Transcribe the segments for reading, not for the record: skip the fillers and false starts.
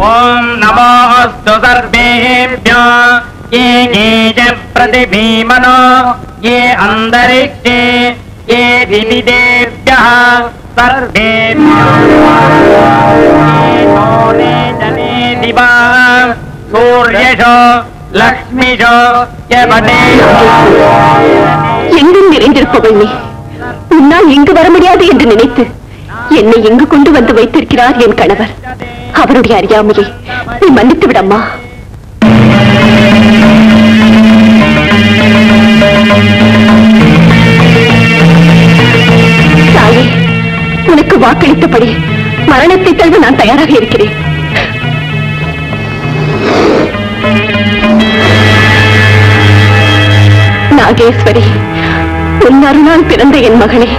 ஓம் நமோஸ்து சர்வேभ्यो ये गीज प्रतिभीमनो ये अंतरिक्षे ये दिविदेभ्यः सर्वेभ्यो ये जने दिवा सूर्यशो लक्ष्मीशो यवने எங்கும் நிறைந்திருப்பவள் நீ உன்னால் இங்கு வர முடியாது என்று நினைத்து என்னை இங்கு கொண்டு வந்து வைத்திருக்கிறார் என் கணவர். அவருடைய அறியாமையை நீ மன்னித்து விடம்மா. தாயே, உனக்கு வாக்களித்தபடி மரணத்தை தழுவ நான் தயாராக இருக்கிறேன். நாகேஸ்வரி, உன் அருளால் பிறந்த என் மகனை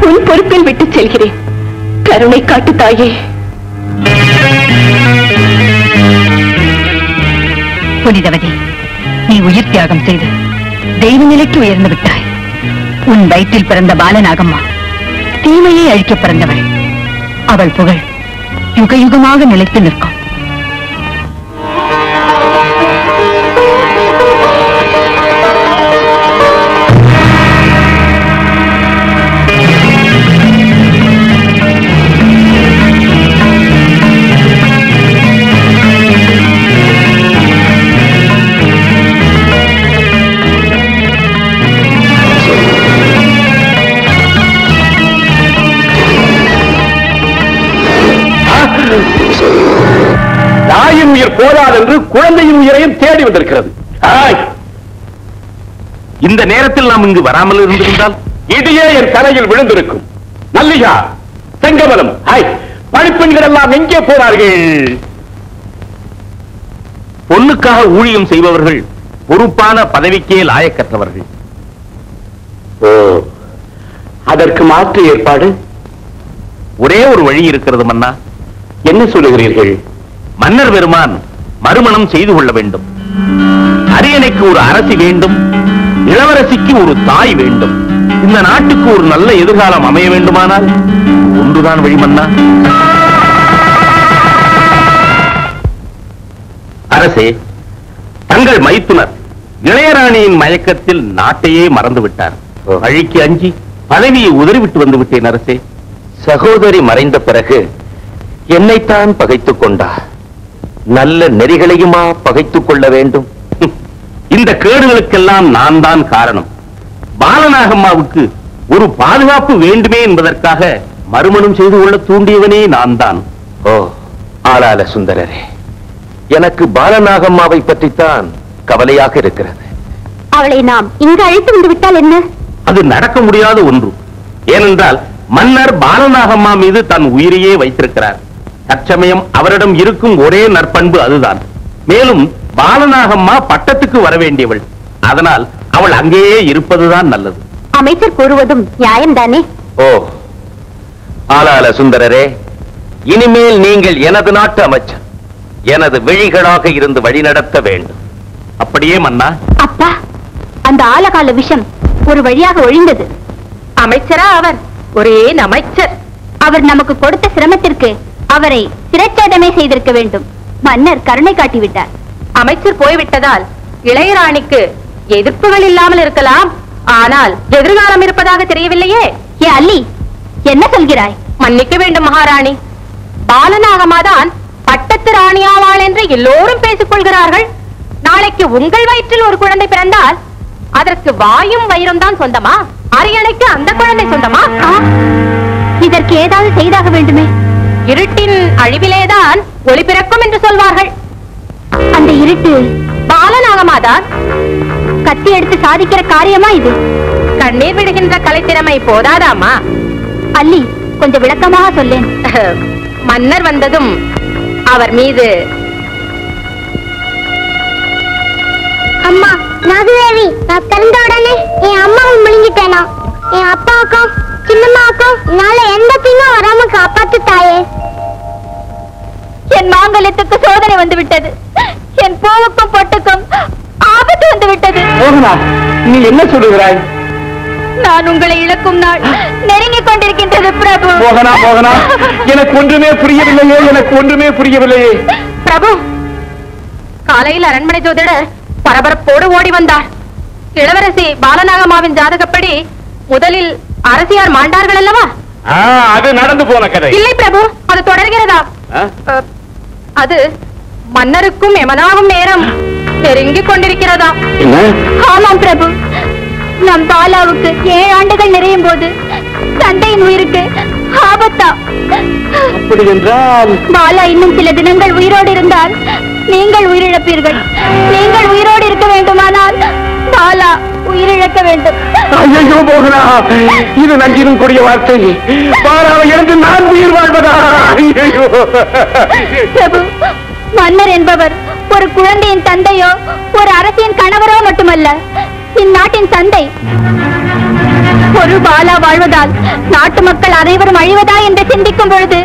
உன் பொறுப்பில் விட்டுச் செல்கிறேன். கருணை காட்டு தாயே. புனிதவதி, நீ உயிர் தியாகம் செய்து தெய்வ நிலைக்கு உயர்ந்து விட்டாய். உன் வயிற்றில் பிறந்த பாலநாகம்மா தீமையை அழிக்க பிறந்தவள். அவள் புகழ் யுக யுகமாக நிலைத்து நிற்கும். தாயின் உயிர் போதாது என்று குழந்தையின் உயிரையும் தேடி வந்திருக்கிறது. இந்த நேரத்தில் நாம் இங்கு வராமல் இருந்திருந்தால் இதையே என் தலையில் விழுந்திருக்கும். நல்லிகா, செங்கமலம், பணிப்பெண்கள் எல்லாம் எங்கே போனார்கள்? பொண்ணுக்காக ஊழியம் செய்பவர்கள் பொறுப்பான பதவிக்கே லாயக்கற்றவர்கள். அதற்கு மாற்று ஏற்பாடு ஒரே ஒரு வழி இருக்கிறது மன்னா. என்ன சொல்லுகிறீர்கள்? மன்னர் பெருமான் மறுமணம் செய்து கொள்ள வேண்டும். அரியணைக்கு ஒரு அரசி வேண்டும், இளவரசிக்கு ஒரு தாய் வேண்டும். இந்த நாட்டுக்கு ஒரு நல்ல எதிர்காலம் அமைய வேண்டுமானால் ஒன்றுதான் வழி மன்னா. அரசே, தங்கள் மைத்துனர் இளையராணியின் மயக்கத்தில் நாட்டையே மறந்து விட்டார். வழிக்கு அஞ்சி பதவியை உதறிவிட்டு வந்து விட்டேன் அரசே. சகோதரி மறைந்த பிறகு என்னைத்தான் பகைத்துக் கொண்டார். நல்ல நெறிகளையுமா பகைத்துக் கொள்ள வேண்டும்? இந்த கேடுகளுக்கெல்லாம் நான் தான் காரணம். பாலநாகம்மாவுக்கு ஒரு பாதுகாப்பு வேண்டுமே என்பதற்காக மறுமணம் செய்து கொள்ள தூண்டியவனே நான் தான். ஓ, ஆளால சுந்தரரே, எனக்கு பாலநாகம்மாவை பற்றித்தான் கவலையாக இருக்கிறது. அவளை நாம் இங்கு அழைத்து வந்து விட்டால் என்ன? அது நடக்க முடியாத ஒன்று. ஏனென்றால் மன்னர் பாலநாகம்மா மீது தன் உயிரையே வைத்திருக்கிறார். தற்சமயம் அவரிடம் இருக்கும் ஒரே நற்பண்பு அதுதான். மேலும் பாலநாகம்மா பட்டத்துக்கு வர வேண்டியவள். அதனால் அவள் அங்கேயே இருப்பதுதான் நல்லது. அமைச்சர் கூறுவதும் நியாயம்தானே? ஓ, ஆளால சுந்தரரே, இனிமேல் நீங்கள் எனது நாட்டு அமைச்சர், எனது விழிகளாக இருந்து வழிநடத்த வேண்டும். அப்படியே மன்னா. அப்பா, அந்த ஆலகால விஷம் ஒரு வழியாக ஒழிந்தது. அமைச்சரா அவர்? ஒரே அமைச்சர். அவர் நமக்கு கொடுத்த சிரமத்திற்கு அவரை சிறைச்சேதமே செய்திருக்க வேண்டும். மன்னர் கருணை காட்டிவிட்டார். அமைச்சர் போய்விட்டதால் இளையராணிக்கு எதிர்ப்புகள் இல்லாமல் இருக்கலாம். ஆனால் எதிர்காலம் இருப்பதாக தெரியவில்லையே. ஏ அல்லி, என்ன சொல்கிறாய்? மன்னிக்க வேண்டும் மகாராணி. பாலநாகமாதான் பட்டத்து ராணியாவாள் என்று எல்லோரும் பேசிக் கொள்கிறார்கள். நாளைக்கு உங்கள் வயிற்றில் ஒரு குழந்தை பிறந்தால் அதற்கு வாயும் வயிறும் தான் சொந்தமா? அரியணைக்கு அந்த குழந்தை சொந்தமா? இதற்கு ஏதாவது செய்தாக வேண்டுமே. இருட்டின் அழிவிலேதான் ஒளி பிறக்கும் என்று சொல்வார்கள். அந்த இருட்டு பாலநாகமாதான். கத்தி எடுத்து சாதிக்கிற காரியமா இது? கண்ணீர் விடுகின்ற கலைத்திறமை போதாதாமா? அல்லி, கொஞ்சம் விளக்கமாக சொல்லேன். மன்னர் வந்ததும் அவர் மீது. அம்மா நாகதேவி, நான் பிறந்த உடனே என் அம்மாவை முழுங்கிட்டேனா? என் அப்பாவுக்கும் சின்னம்மாவுக்கும் என்னால எந்த தீங்கும் வராம காப்பாத்து தாயே. என் மாங்கல்யத்துக்கு சோதனை வந்து விட்டது. என் பூவுக்கும் பொட்டுக்கும் ஆபத்து வந்து விட்டது. மோகனா, நீ என்ன சொல்லுகிறாய்? நான் உங்களை இழக்கும் நாள் நெருங்கிக் கொண்டிருக்கின்றது பிரபு. போகனா போகனா, எனக்கு ஒன்றுமே புரியவில்லையே, எனக்கு ஒன்றுமே புரியவில்லையே. பிரபு, காலையில் அரண்மனை ஜோதிடர் பரபரப்போடு ஓடி வந்தார். இளவரசி பாலநாகம்மாவின் ஜாதகப்படி முதலில் அரசியார் மாண்டார்கள் அல்லவா? அது நடந்து போன கதை. இல்லை பிரபு, அது தொடர்கிறதா? அது மன்னருக்கும் எமனாகும் நேரம் நெருங்கிக் கொண்டிருக்கிறதா? ஆமாம் பிரபு, நம் பாலாவுக்கு 7 ஆண்டுகள் நிறையும் போது தந்தையின் உயிருக்கு ஆபத்தா? அப்படி என்றால் பாலா இன்னும் சில தினங்கள் உயிரோடு இருந்தால் நீங்கள் உயிரிழப்பீர்கள். நீங்கள் உயிரோடு இருக்க வேண்டுமானால் பாலா உயிரிழக்க வேண்டும். ஐயோ போகனா, இது நஞ்சினும் கூடிய வார்த்தை. பாலாவை இழந்து நான் உயிர் வாழ்வதா? பிரபு, மன்னர் என்பவர் ஒரு குழந்தையின் தந்தையோ ஒரு அரசியின் கணவரோ மட்டுமல்ல, இந்நாட்டின் தந்தை. ஒரு பாலா வாழ்வதால் நாட்டு மக்கள் அனைவரும் அழிவதா என்று சிந்திக்கும் பொழுது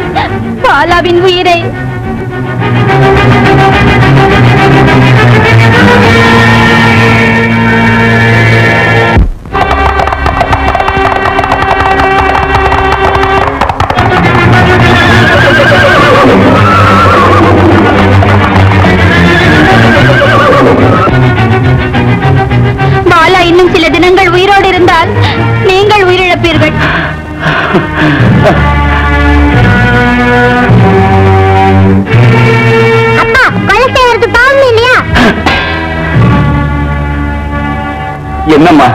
பாலாவின் உயிரை பாலா இன்னும் சில தினங்கள் உயிரோடு இருந்தால் நீங்கள் உயிரிழப்பீர்கள். அப்பா, கொலை செய்யறது பாவம் இல்லையா? என்னம்மா,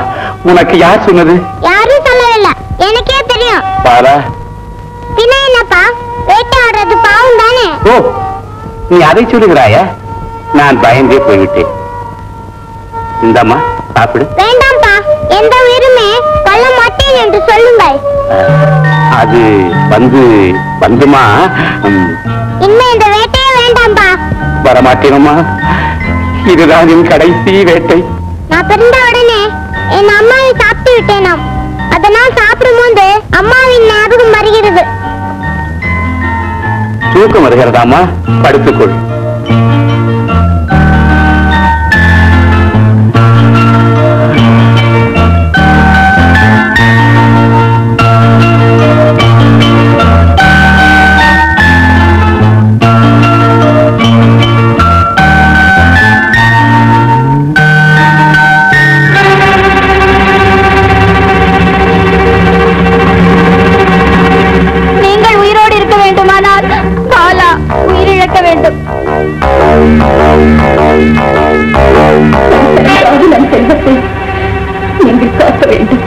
உனக்கு யார் சொன்னது? யாரும் சொல்லவில்லை, எனக்கே தெரியும். பாலா, பின்ன என்னப்பா, வேட்டையாடுறது பாவம் தானே? ஓ, நீ அதை சொல்லுகிறாயா? நான் பயந்தே போய்விட்டேன். இந்தாம்மா, சாப்பிடு. வேண்டாம்ப்பா, எந்த உயிருமே கொல்ல மாட்டேன் என்று சொல்லுங்கள். அது வந்துமா இன்னும் இந்த வேட்டையே வேண்டாம்ப்பா. வரமாட்டேனம்மா, இதுதான் என் கடைசி வேட்டை. நான் பிறந்த உடனே என் அம்மாவை சாப்பிட்டு விட்டேனாம். அதனால் சாப்பிடும் போது அம்மாவின் ஞாபகம் வருகிறது. தூக்கம் வருகிறதாமா? படுத்துக்கொள். நீங்கள் காக்க வேண்டும்.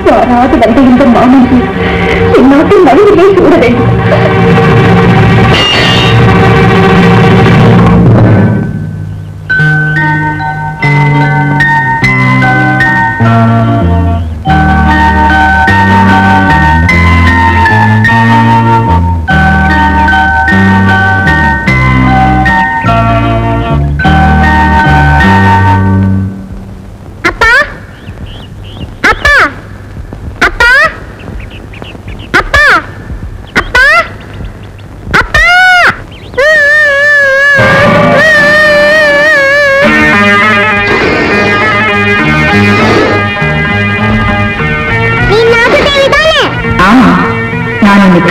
யாராவது வந்து இந்த மாமன் என் நாட்டின் நடுவிலே சூட வேண்டும்.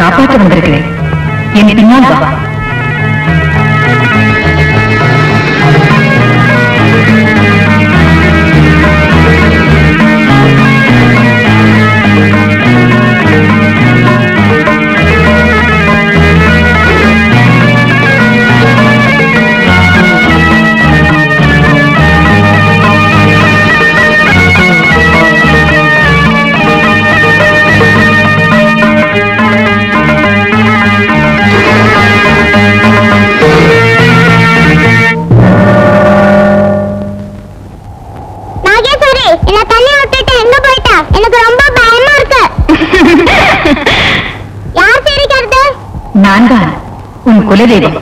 காப்பாற்ற வந்திருக்கிறேன். என் பின்னால் வா. நான்தான் உன் குலதெய்வம்.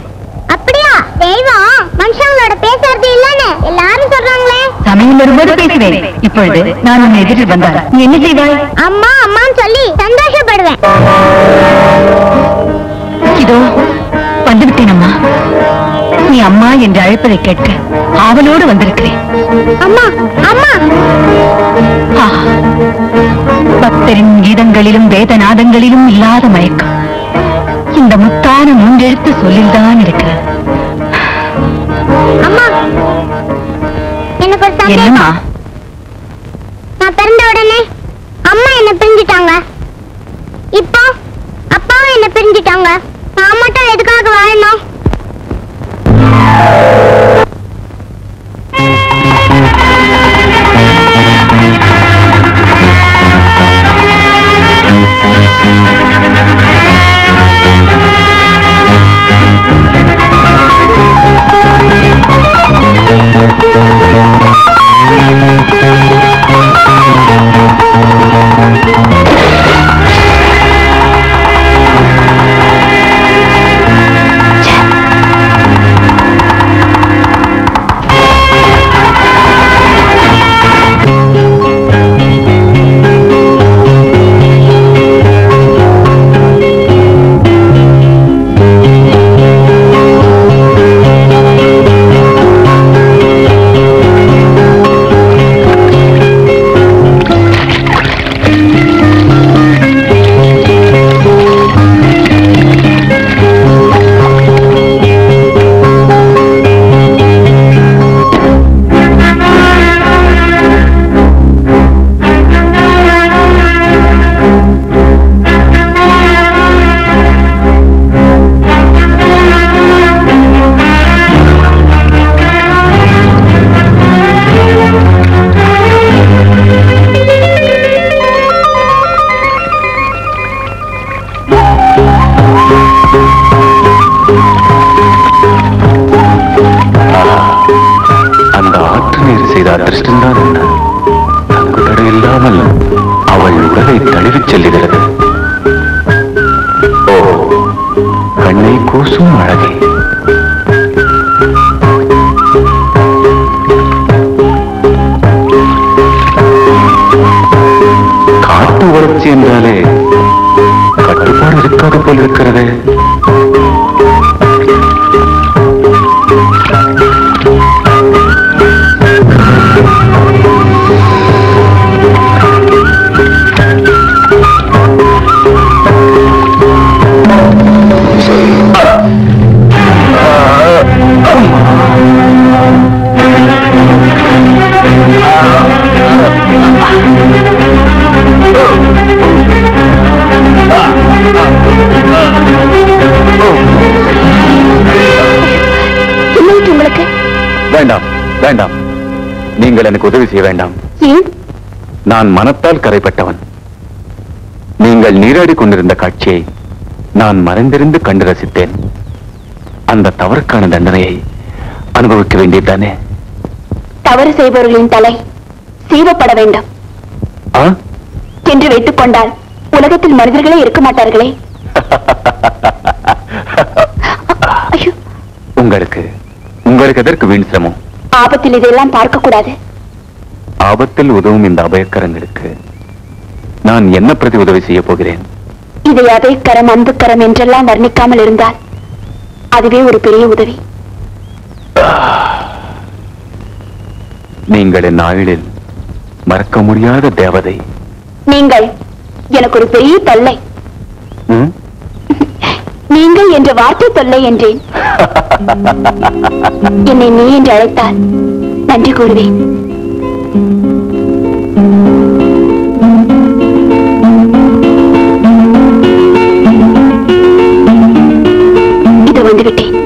அப்படியா? தெய்வம் மனுஷங்களோட பேசுறது இல்லன்னு எல்லாரும் சொல்றாங்களே. சமயம் வரும்போது பேசுவேன். இப்பொழுது நான் உன் எதிரில் வந்தால் நீ என்ன செய்வாய்? அம்மா அம்மான்னு சொல்லி சந்தோஷப்படுவேன். இதோ வந்துவிட்டேன் அம்மா. நீ அம்மா என்று அழைப்பதை கேட்க ஆவலோடு வந்திருக்கிறேன். அம்மா அம்மா. பக்தரின் கீதங்களிலும் வேதநாதங்களிலும் இல்லாத மயக்கம் இந்த முத்தான மூன்றெழுத்து சொல்லில்தான் இருக்கிறது. அம்மா, எனக்கு ஒரு சந்தேகம். என்னம்மா? நான் பிறந்த உடனே அம்மா என்ன பிரிஞ்சிட்டாங்க, இப்போ அப்பாவும் என்ன பிரிஞ்சிட்டாங்க. நான் மட்டும் எதுக்காக வாழணும்? அதிர்ஷ்டம்தான் என்ன, தங்கு தடை இல்லாமல் அவள் உடலை தழுவிச் செல்லுகிறது. ஓ, கண்ணை கூசும் அழகே. காட்டு வளர்ச்சி என்றாலே கட்டுப்பாடு இருக்காது போல் இருக்கிறது. வேண்டாம் வேண்டாம், நீங்கள் எனக்கு உதவி செய்ய வேண்டாம். நான் மனத்தால் கரைப்பட்டவன். நீங்கள் நீராடி கொண்டிருந்த காட்சியை நான் மறைந்திருந்து கண்டு ரசித்தேன். அந்த தவறுக்கான தண்டனையை அனுபவிக்க வேண்டியதுதானே? தவறு செய்பவர்களின் தலை சீவப்பட வேண்டும் என்று வைத்துக் கொண்டால் உலகத்தில் மனிதர்களே இருக்க மாட்டார்களே. உங்களுக்கு உங்களுக்கு எதற்கு வீண் சிரமம்? ஆபத்தில் இதெல்லாம் பார்க்க கூடாது. ஆபத்தில் உதவும் இந்த அபயக்கரங்களுக்கு நான் என்ன பிரதி உதவி செய்ய போகிறேன்? இதை அதை கரம் அன்பு கரம் என்றெல்லாம் வர்ணிக்காமல் இருந்தால் அதுவே ஒரு பெரிய உதவி. நீங்கள் என் ஆயுளில் மறக்க முடியாத தேவதை. நீங்கள் எனக்கு ஒரு பெரிய தொல்லை. நீங்கள் என்ற வார்த்தை தொல்லை என்றேன். என்னை நீ என்று அழைத்தால் நன்றி கூறுவேன். இது வந்துவிட்டேன்.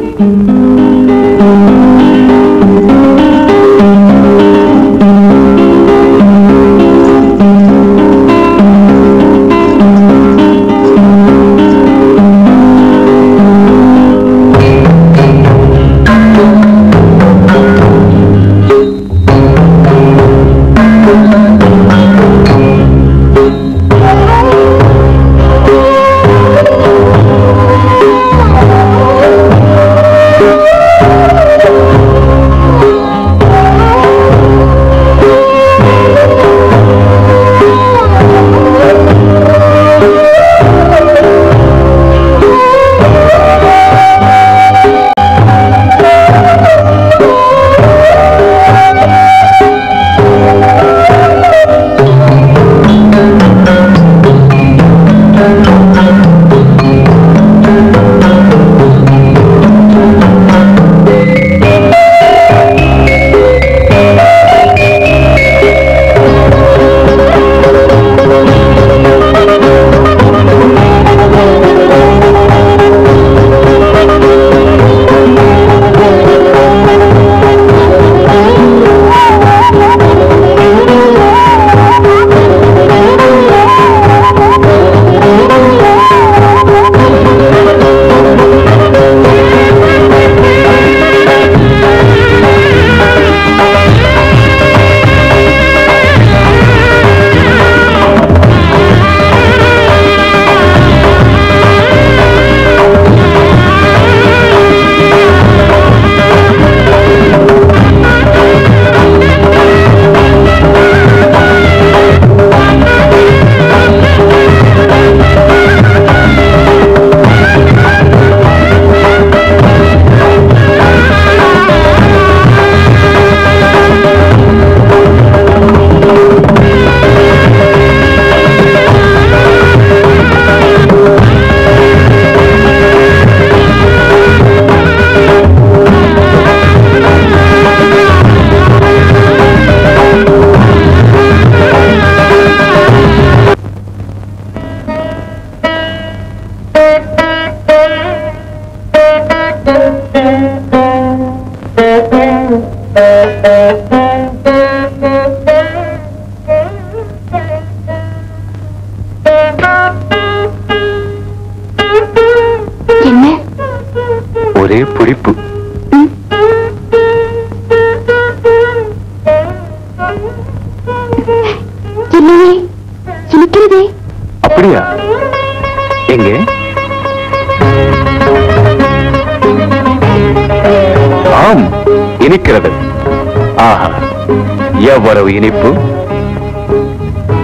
இல்லையே, சிரிக்கிறதே. அப்படியா? எங்கே? ஆம், இனிக்கிறது. ஆஹா, எவ்வளவு இனிப்பு!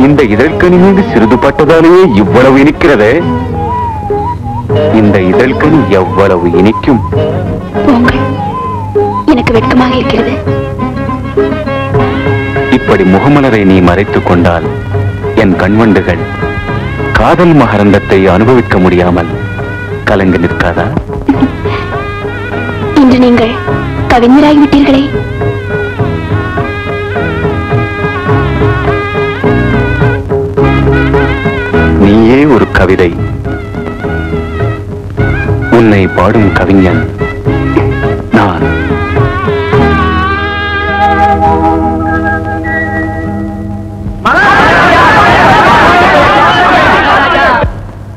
இந்த இதழ்கனி மீது சிறிது பட்டதாலேயே இவ்வளவு இனிக்கிறது. இந்த இதழ்கனி எவ்வளவு இனிக்கும்! போங்கள், எனக்கு வெட்கமாக இருக்கிறது. இப்படி முகமலரை நீ மறைத்துக் கொண்டால் என் கண்வண்டுகள் காதல் மகரந்தத்தை அனுபவிக்க முடியாமல் கலங்கி நிற்காதா? இன்று நீங்கள் கவிஞராகிவிட்டீர்களே. நீயே ஒரு கவிதை. உன்னை பாடும் கவிஞன் நான்.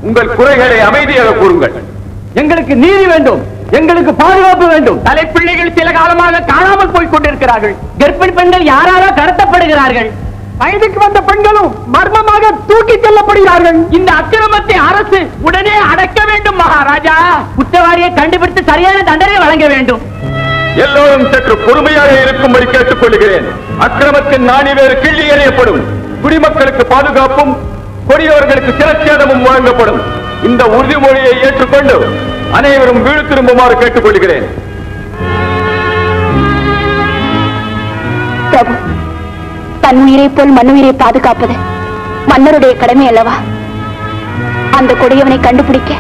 உங்கள் குறைகளை அமைதியாக கூறுங்கள். எங்களுக்கு நீதி வேண்டும், எங்களுக்கு பாதுகாப்பு வேண்டும். தலைப்பிள்ளைகள் சில காலமாக காணாமல் போய் கொண்டிருக்கிறார்கள். கர்ப்பிணி பெண்கள் யாராக கடத்தப்படுகிறார்கள். வயதுக்கு வந்த பெண்களும் மர்மமாக தூக்கி செல்லப்படுகிறார்கள். இந்த அக்கிரமத்தை அரசு உடனே அடக்க வேண்டும் மகாராஜா. குற்றவாளியை கண்டுபிடித்து சரியான தண்டனை வழங்க வேண்டும். எல்லோரும் சற்று பொறுமையாக இருக்கும்படி கேட்டுக் கொள்கிறேன். அக்கிரமத்தின் நாணி வேறு கிள்ளி எறியப்படும். குடிமக்களுக்கு பாதுகாப்பும் கொடியவர்களுக்கு சிரச்சேதமும் வழங்கப்படும். இந்த உறுதிமொழியை ஏற்றுக்கொண்டு அனைவரும் வீடு திரும்புமாறு கேட்டுக் கொள்கிறேன். பிரபு, தன் உயிரை போல் மண்ணுயிரை பாதுகாப்பது மன்னருடைய கடமை அல்லவா? அந்த கொடியவனை கண்டுபிடிக்க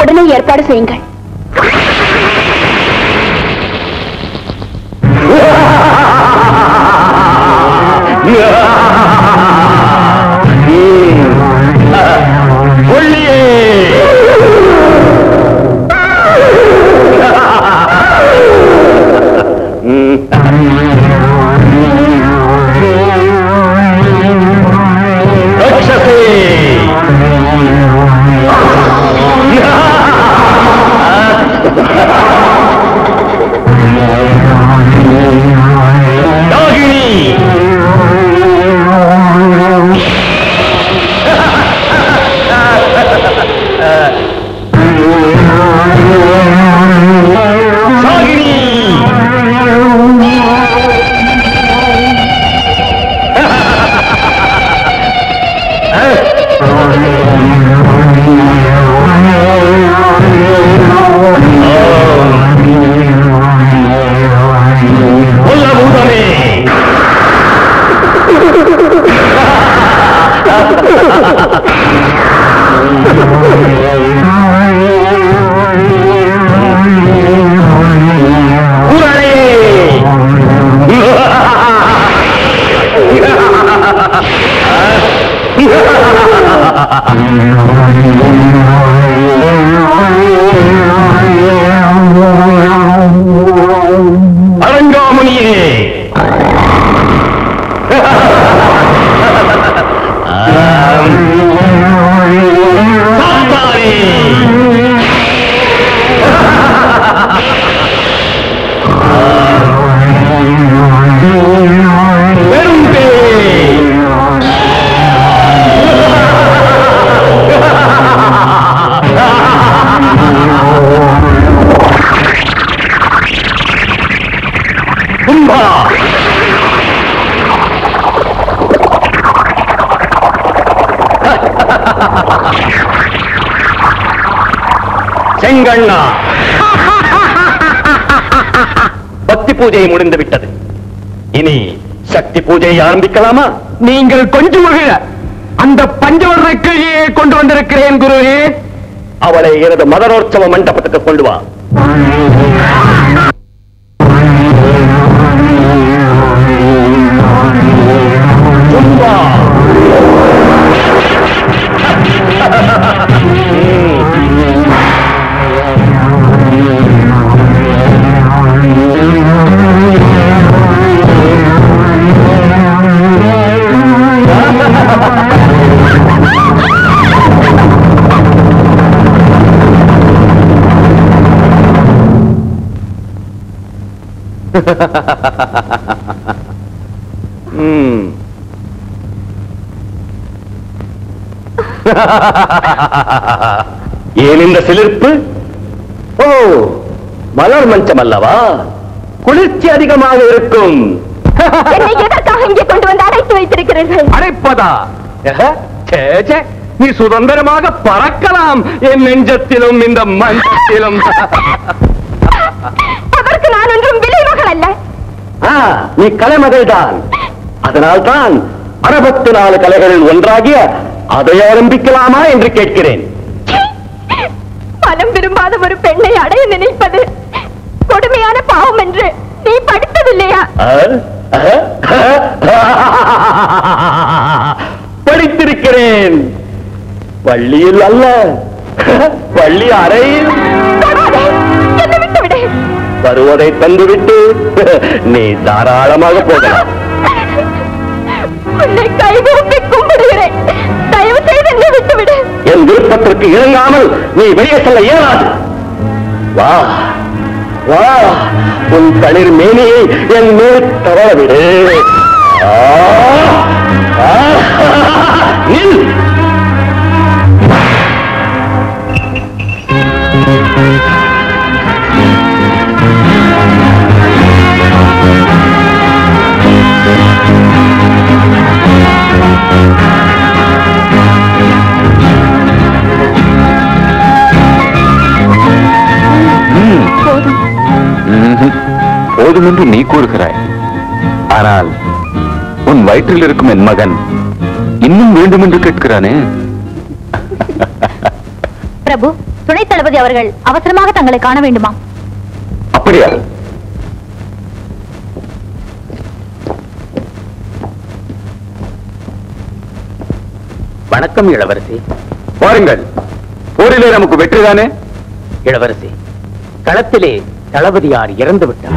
உடனே ஏற்பாடு செய்யுங்கள். செங்கண்ணா, பக்தி பூஜை முடிந்து விட்டது. இனி சக்தி பூஜையை ஆரம்பிக்கலாமா? நீங்கள் கொஞ்சம் மகிழ அந்த பஞ்சவர்ண கிளியை கொண்டு வந்திருக்கிறேன் குருவே. அவளை எனது மதனோற்சவ மண்டபத்துக்கு கொண்டு வா. ஏன் இந்த சிலிர்ப்பு? ஓ, மலர் மஞ்சம் அல்லவா? குளிர்ச்சி அதிகமாக இருக்கும். என்னை எதற்காக இங்கே கொண்டு வந்து அடைத்து வைத்திருக்கிறீர்கள்? அடைப்பதா? நீ சுதந்திரமாக பறக்கலாம் என் நெஞ்சத்திலும் இந்த மஞ்சத்திலும். அதற்கு நான் ஒன்றும் விளைவுகள் அல்ல. நீ கலைமகள் தான். அதனால்தான் 64 கலைகளில் ஒன்றாகிய அதை ஆரம்பிக்கலாமா என்று கேட்கிறேன். மனம் விரும்பாத ஒரு பெண்ணை அடைய நினைப்பது கொடுமையான பாவம் என்று நீ படித்ததில்லையா? படித்திருக்கிறேன். பள்ளியில் அல்ல, பள்ளி அறையில். வருவதை தந்துவிட்டு நீ தாராளமாக போகலாம். உன்னை கைகூப்பி கும்பிடுகிறேன். தயவு செய்து என்னை விட்டுவிடு. என் விருப்பத்திற்கு இறங்காமல் நீ வெளியே செல்ல இயலாது. வா வா, உன் தளிர் மேனியை என் மேல் தவற விடு. நில். போதும் என்று நீ கூறுகிறாய். ஆனால் உன் வயிற்றில் இருக்கும் என் மகன் இன்னும் வேண்டும் என்று கேட்கிறானே. பிரபு, துணைத் தளபதி அவர்கள் அவசரமாக தங்களை காண வேண்டுமா? அப்படியா? வணக்கம் இளவரசி. பாருங்கள், போரிலே நமக்கு வெற்றிதானே? இளவரசி, களத்திலே தளபதியார் இறந்து விட்டார்.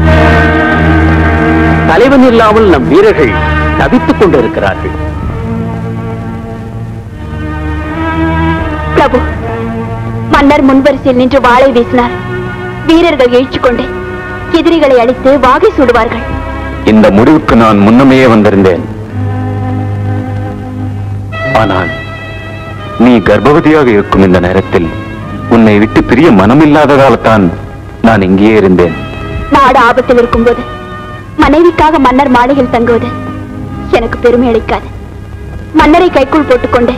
தலைவன் இல்லாமல் நம் வீரர்கள் தவித்துக் கொண்டிருக்கிறார்கள். பிரபு, மன்னர் முன்வரிசையில் நின்று வாளை வீசினார். வீரர்கள் எழுச்சி கொண்டு எதிரிகளை அழித்து வாகை சூடுவார்கள். இந்த முடிவுக்கு நான் முன்னமே வந்திருந்தேன். ஆனால் நீ கர்ப்பவதியாக இருக்கும் இந்த நேரத்தில் உன்னை விட்டு பிரிய மனமில்லாததால் தான் நான் இங்கேயே இருந்தேன். நாடு ஆபத்தில் இருக்கும்போது மனைவிக்காக மன்னர் மாளிகையில் தங்குவது எனக்கு பெருமை அளிக்காது. மன்னரை கைக்குள் போட்டுக்கொண்டு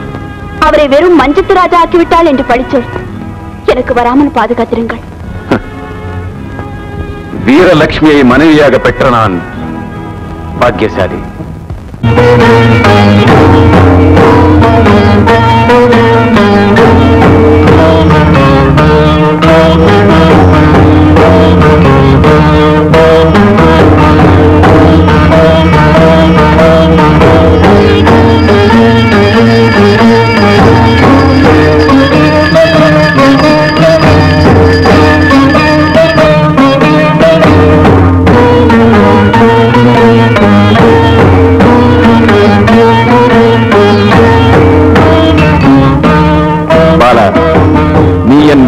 அவரை வெறும் மஞ்சத்து ராஜா ஆக்கிவிட்டாள் என்று படிச்சொல் எனக்கு வராமல் பாதுகாத்திருங்கள். வீரலட்சுமியை மனைவியாக பெற்ற நான் பாக்கியசாலி.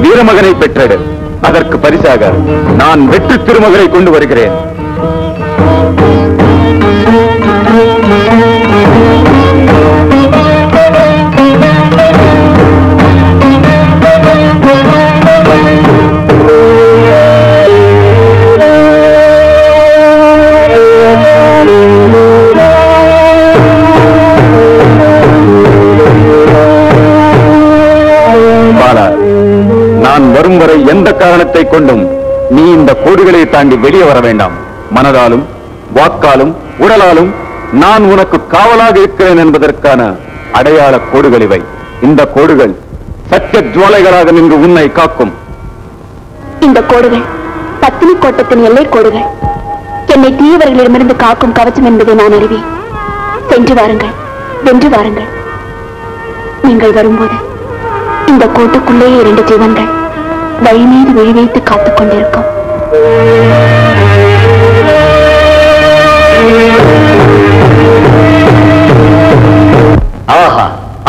வீரமகனை பெற்றெடு. அதற்கு பரிசாக நான் வெற்றி திருமகளை கொண்டு வருகிறேன். வரும் வரை எந்த காரணத்தை கொண்டும் நீ இந்த கோடுகளை தாண்டி வெளியே வர வேண்டாம். மனதாலும் வாக்காலும் உடலாலும் நான் உனக்கு காவலாக இருக்கிறேன் என்பதற்கான அடையாள கோடுகள் இவை. இந்த கோடுகள் சத்திய ஜுவாலைகளாக நின்று உன்னை காக்கும். இந்த கோடுகள் பத்தினி கோட்டத்தின் எல்லை கோடுகள். என்னை தீயவர்களிடமிருந்து காக்கும் கவச்சம் என்பதை நான் அறிவேன். சென்று வாருங்கள், வென்று வாருங்கள். நீங்கள் வரும்போது இந்த கோட்டுக்குள்ளேயே 2 ஜீவன்கள் வழி மீது விழி வைத்து காத்துக் கொண்டிருக்கும். ஆஹா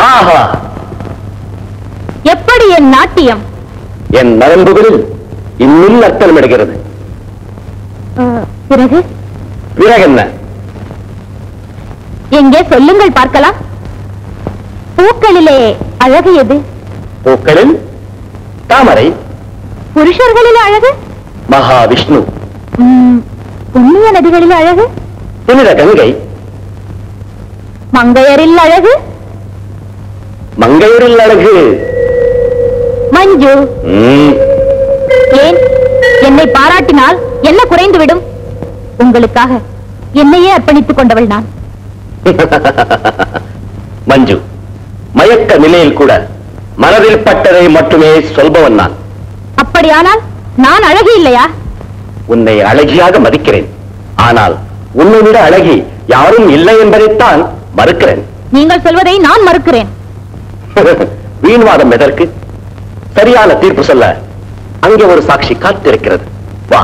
ஆஹா, எப்படி என் நாட்டியம்? என் நரம்புகளில் இன்னும் நர்த்தனமிடுகிறது. பிறகு பிறகு என்ன? எங்கே சொல்லுங்கள் பார்க்கலாம். பூக்களிலே அழகு எது? பூக்களில் தாமரை. புருஷர்களில் அழகு? மகாவிஷ்ணு. புண்ணிய நதிகளில் அழகு? புனித கங்கை. மங்கையரில் அழகு? மங்கையரில் அழகு மஞ்சு. ஏன் என்னை பாராட்டினால் என்ன குறைந்துவிடும்? உங்களுக்காக என்னையே அர்ப்பணித்துக் கொண்டவள் நான். மஞ்சு, மயக்க நிலையில் கூட மனதில் பட்டதை மட்டுமே சொல்பவன் நான். அப்படியானால் நான் அழகி இல்லையா? உன்னை அழகியாக மதிக்கிறேன். ஆனால் உன்னை விட அழகி யாரும் இல்லை என்பதைத்தான் மறுக்கிறேன். நீங்கள் சொல்வதை நான் மறுக்கிறேன். வீண்வாதம் எதற்கு? சரியான தீர்ப்பு சொல்ல அங்கே ஒரு சாட்சி காத்திருக்கிறது. வா.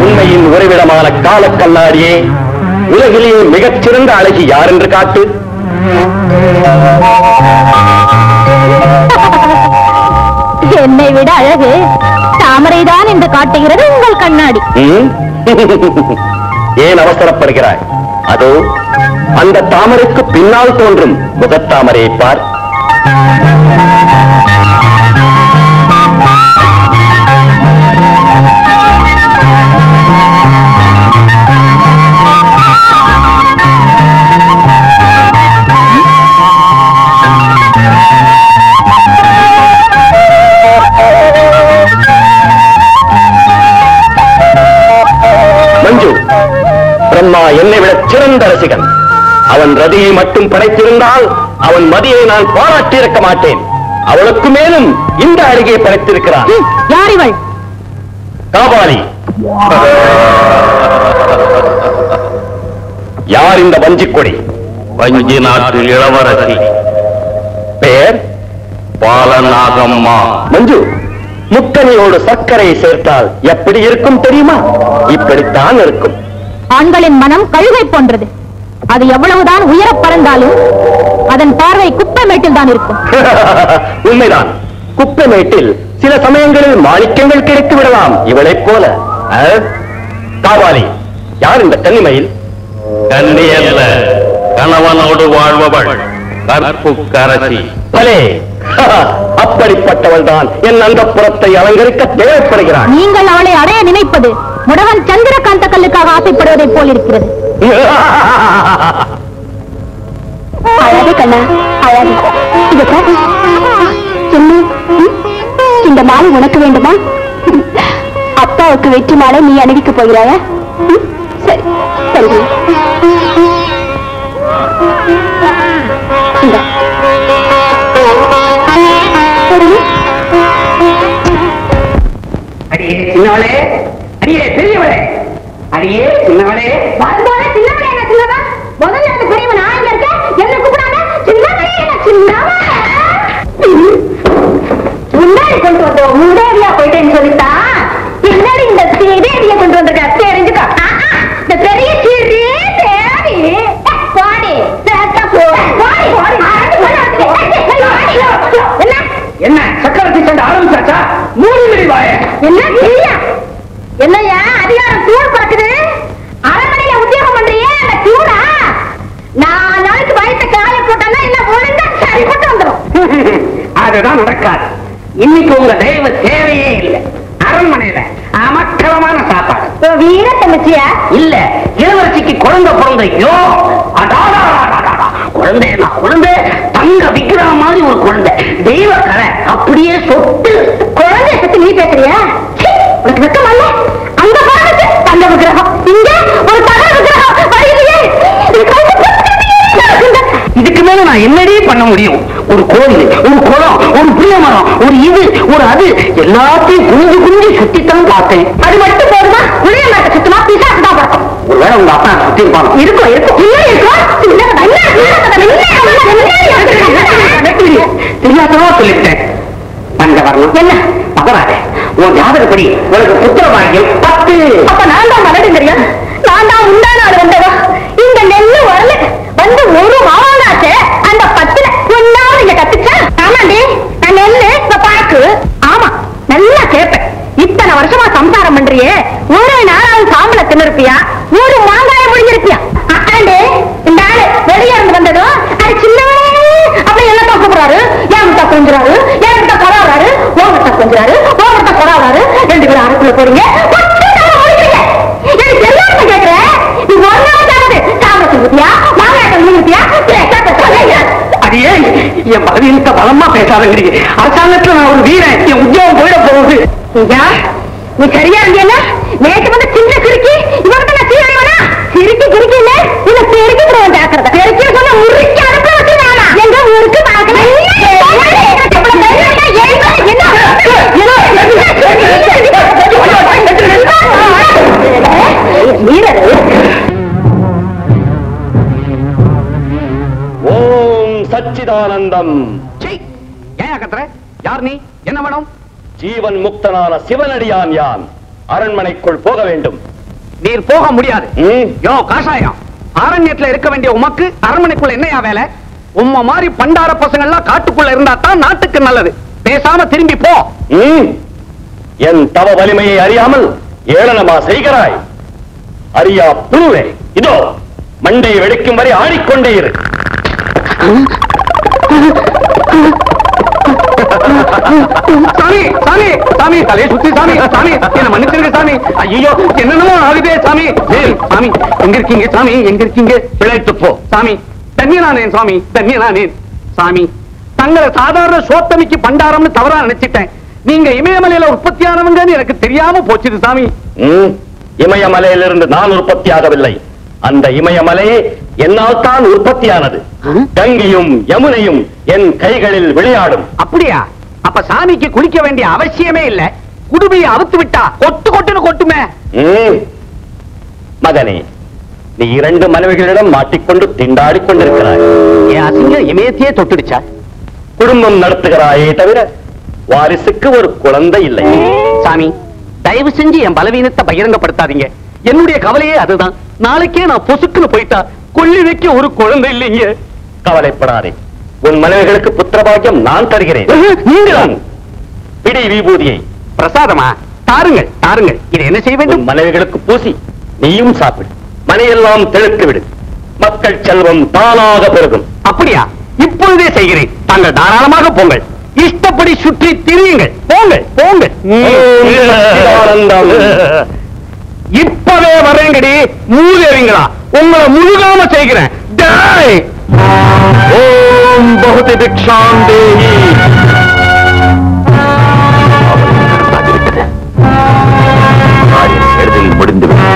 உண்மையின் உறைவிடமான கால கண்ணாடியே, உலகிலேயே மிகச்சிறந்த அழகி யார் என்று காட்டு. என்னை விட அழகு தாமரைதான் என்று காட்டுகிறது உங்கள் கண்ணாடி. ஏன் அவசரப்படுகிறாய்? அதோ அந்த தாமரைக்கு பின்னால் தோன்றும் முகத்தாமரையை பார். மஞ்சு, பிரம்மா என்னை விட சிறந்த ரசிகன். அவன் ரதியை மட்டும் படைத்திருந்தால் அவன் மதியை நான் பாராட்டியிருக்க மாட்டேன். அவளுக்கு மேலும் இந்த அருகே படைத்திருக்கிறான். யார் இவள்? காபாலி. யார் இந்த வஞ்சிக்கொடி? வஞ்சி நாட்டில் இளவரசி. பெயர் பாலநாகம்மா. மஞ்சு, முக்கனியோடு சர்க்கரையை சேர்த்தால் எப்படி இருக்கும் தெரியுமா? இப்படித்தான் இருக்கும். ஆண்களின் மனம் கழுகை போன்றது. அது எவ்வளவுதான் உயர பறந்தாலும் அதன் பார்வை குப்பை மேட்டில் தான் இருக்கும். உண்மைதான். குப்பை மேட்டில் சில சமயங்களில் மாணிக்கங்கள் கிடைத்து விடலாம். இவளைப் போல. காவாலி, யார் இந்த கன்னிமயில்? கன்னி அல்ல, கணவனோடு வாழ்பவள், கற்புக்கரசி. பலே, அப்படிப்பட்டவள் தான் என் அந்தப்புறத்தை அலங்கரிக்க தேவைப்படுகிறாள். நீங்கள் அவளை அடைய நினைப்பது முடவன் சந்திரகாந்த கல்லுக்காக ஆசைப்படுவதைப் போல் இருக்கிறது. அழகு கண்ணா, அழகு. இந்த மாலை உனக்கு வேண்டுமா? அப்பாவுக்கு வெற்றி மாலை நீ அணிவிக்க போகிறாயா? சரி சரி. அடியே சின்னவளே, அடியே பெரியவளே, அடியே சின்னவளே. வரும்போது சின்னவளே என்ன சின்னவா? முதல்ல அந்த பெரியவன் நான் இங்க இருக்கேன், என்ன கூப்பிடாம சின்னவளே என்ன சின்னவா? முன்னாடி கொண்டு வந்த முன்னேறியா போயிட்டேன்னு சொல்லிட்டா, பின்னாடி இந்த சீதேவியை கொண்டு வந்திருக்க. தெரிஞ்சுக்கோ, இந்த பெரிய சீதி தேடி பாடி என்ன சக்கரத்தை சண்டை ஆரம்பிச்சாச்சா? மூணு மிடி வாய. என்ன என்னையா அதிகாரம் தூள் பறக்குது? அரண்மனையில உத்தியோகம் பண்றியே அந்த தூளா? 4 நாளைக்கு வயசை காய போட்டா என்ன ஒழுங்கா சரி போட்டு வந்துடும். அதுதான் நடக்காது. இன்னைக்கு உங்க தெய்வ தேவையே இல்லை. அரண்மனையில அமக்கலமான சாப்பாடு. வீர தங்கச்சியா? இல்ல, இளவரசிக்கு குழந்தை பிறந்தையோ. குழந்தைன்னா குழந்தை, தங்க விக்கிரகம் மாதிரி ஒரு குழந்தை, தெய்வ கலை அப்படியே சொட்டு. குழந்தைய பத்தி நீ பேசுறியா? உனக்கு வெக்கம் அல்ல? அங்க பாருங்க தங்க விக்கிரகம், இங்க ஒரு தக விக்கிரகம். இதுக்கு மேல நான் என்னடி பண்ண முடியும்? ஒரு கோவில், ஒரு குளம், ஒரு புளிய மரம், ஒரு இது, ஒரு அது, எல்லாத்தையும் குனிஞ்சு குனிஞ்சு சுத்தித்தான் பார்த்தேன். அது மட்டும் போதுமா? புளிய மரத்தை சுத்தமா பிசாசு தான் பார்க்கும். ஒருவேளை உங்க அப்பா சுத்தி இருப்பாங்க. இருக்கும் இருக்கும் தெரியாதவா சொல்லிட்டேன். பஞ்சவர்ணம் என்ன பகவாதே உன் ஜாதகப்படி உனக்கு புத்திர பாக்கியம் 10. அப்ப நான் தான் மலடுங்கிறியா? நான் தான் உண்டான ஆள் வந்தவா? இந்த நெல்லு வரல வந்து ஒரு மாவானாச்சே, அந்த 10ல ஒன்னாவது இங்க கத்துச்சா? ஆமாண்டி, நான் நெல்லு இப்ப பாக்கு. ஆமா, நல்லா கேட்பேன். இத்தனை வருஷமா சம்சாரம் பண்றியே, ஒரு நாளாவது சாம்பல தின்னிருப்பியா? ஒரு மாங்காய முடிஞ்சிருப்பியா? ஆண்டே, இந்த ஆளு வெளியே இருந்து வந்ததும் அது சின்னவனே அப்படி என்ன கூப்பிடுறாரு, ஏன்கிட்ட கொஞ்சுறாரு, ஏன்கிட்ட கொறாடுறாரு, ஓங்கிட்ட கொஞ்சுறாரு, ஓங்கிட்ட கொறாடுறாரு, 2 பேரும் அரைக்குள்ள போறீங்க. எனக்கு எல்லாருமே கேட்கிறேன், நீ ஒரு நாளாவது சாம்பல தின்னுப்பியா, மாங்காய தின்னுப்பியா? அடியே என் பதவியிலுக்க பலமா பேசாதங்கிறீங்க. அரசாங்கத்துல நான் ஒரு வீரன், என் உத்தியோகம் போயிட போகுது. நீ சரியா இருந்தியா? நேற்று வந்து சின்ன கிறுக்கி இவர்கிட்ட நான் சீரழிவனா? சிறுக்கி கிறுக்கி இல்ல, இவ பெருக்கி கூட ஜாக்கிரதை. பெருக்கி சொன்ன முறுக்கி அனுப்ப வச்சு நானா எங்க ஊருக்கு பார்க்கணும். ஓம் சச்சிதானந்தம். ஏன் கத்துற? யார் நீ? என்ன வேணும்? ஜீவன் முக்தனான சிவனடியான் யான். அரண்மனைக்குள் போக வேண்டும். நீர் போக முடியாது. யோ காஷாயம், அரண்யத்துல இருக்க வேண்டிய உமக்கு அரண்மனைக்குள்ள என்னையா வேலை? உம்ம மாதிரி பண்டார பசங்க எல்லாம் காட்டுக்குள்ள இருந்தா தான் நாட்டுக்கு நல்லது. பேசாம திரும்பி போ. என் தவ வலிமையை அறியாமல் ஏளனமா செய்கிறாய். அறியா புழுவே, இதோ மண்டையை வெடிக்கும் வரை ஆடிக்கொண்டே இரு. சாமி சாமி சாமி, தலையை சுத்தி சாமி, சாமி என்ன மன்னிச்சிருங்க சாமி. ஐயோ என்னென்னமோ ஆகுதே சாமி. சாமி எங்க இருக்கீங்க? சாமி எங்க இருக்கீங்க? பிழைத்து போ சாமி. தன்யனானேன் சாமி, தன்யனானேன் சாமி. தங்களை சாதாரண சோத்தமிக்கு பண்டாரம்னு தவறா நினைச்சிட்டேன். நீங்க இமயமலையில உற்பத்தியானவங்கன்னு எனக்கு தெரியாம போச்சுது சாமி. இமயமலையிலிருந்து நான் உற்பத்தி ஆகவில்லை. அந்த இமயமலையே என்னால் தான் உற்பத்தியானது. கங்கையும் யமுனையும் என் கைகளில் விளையாடும். அப்படியா? அப்ப சாமிக்கு குளிக்க வேண்டிய அவசியமே இல்ல. குடுமையை அவுத்து விட்டா கொட்டு கொட்டுன்னு கொட்டுமே. மகனே, நீ 2 மனைவிகளிடம் மாட்டிக்கொண்டு திண்டாடிக் கொண்டிருக்கிறாய். என் அசிங்கம் இமயத்தையே தொட்டுடுச்சா? குடும்பம் நடத்துகிறாயே தவிர வாரிசுக்கு ஒரு குழந்தை இல்லை. சாமி, தயவு செஞ்சு என் பலவீனத்தை பகிரங்கப்படுத்தாதீங்க. என்னுடைய கவலையே அதுதான். நாளைக்கே நான் பொசுக்குன்னு போயிட்டா கொள்ளி வைக்க ஒரு குழந்தை இல்லைங்க. கவலைப்படாதே, உன் மனைவிகளுக்கு புத்திரபாக்கியம் நான் தருகிறேன். நீங்களான் பிடி விபூதியை. பிரசாதமா? தாருங்கள் தாருங்கள். இதை என்ன செய்ய வேண்டும்? மனைவிகளுக்கு பூசி நீயும் சாப்பிடு. மனையெல்லாம் தெழுத்து விடு. மக்கள் செல்வம் தானாக பெருகும். அப்படியா? இப்பொழுதே செய்கிறேன். தாங்கள் தாராளமாக போங்கள். இஷ்டப்படி சுற்றி திரியுங்கள். போங்கள் போங்கள். இப்பவே வரேங்கடி. மூதேவிங்களா, உங்களை முழுகாம செய்கிறேன். ஓம் பகுதி திக்ஷாந்தே. எளிதில் முடிந்துவிடும்.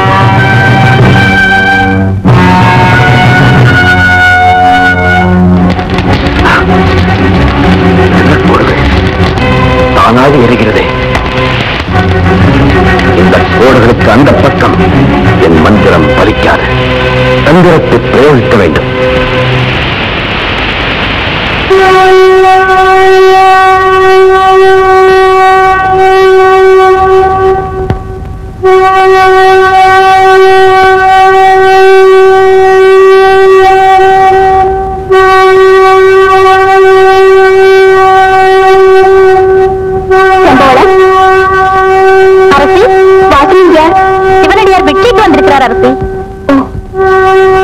தானாக எரிகிறதே. இந்த கோடுகளுக்கு அந்த பக்கம் என் மந்திரம் பலிக்காது. தந்திரத்தை பிரயோகிக்க வேண்டும்.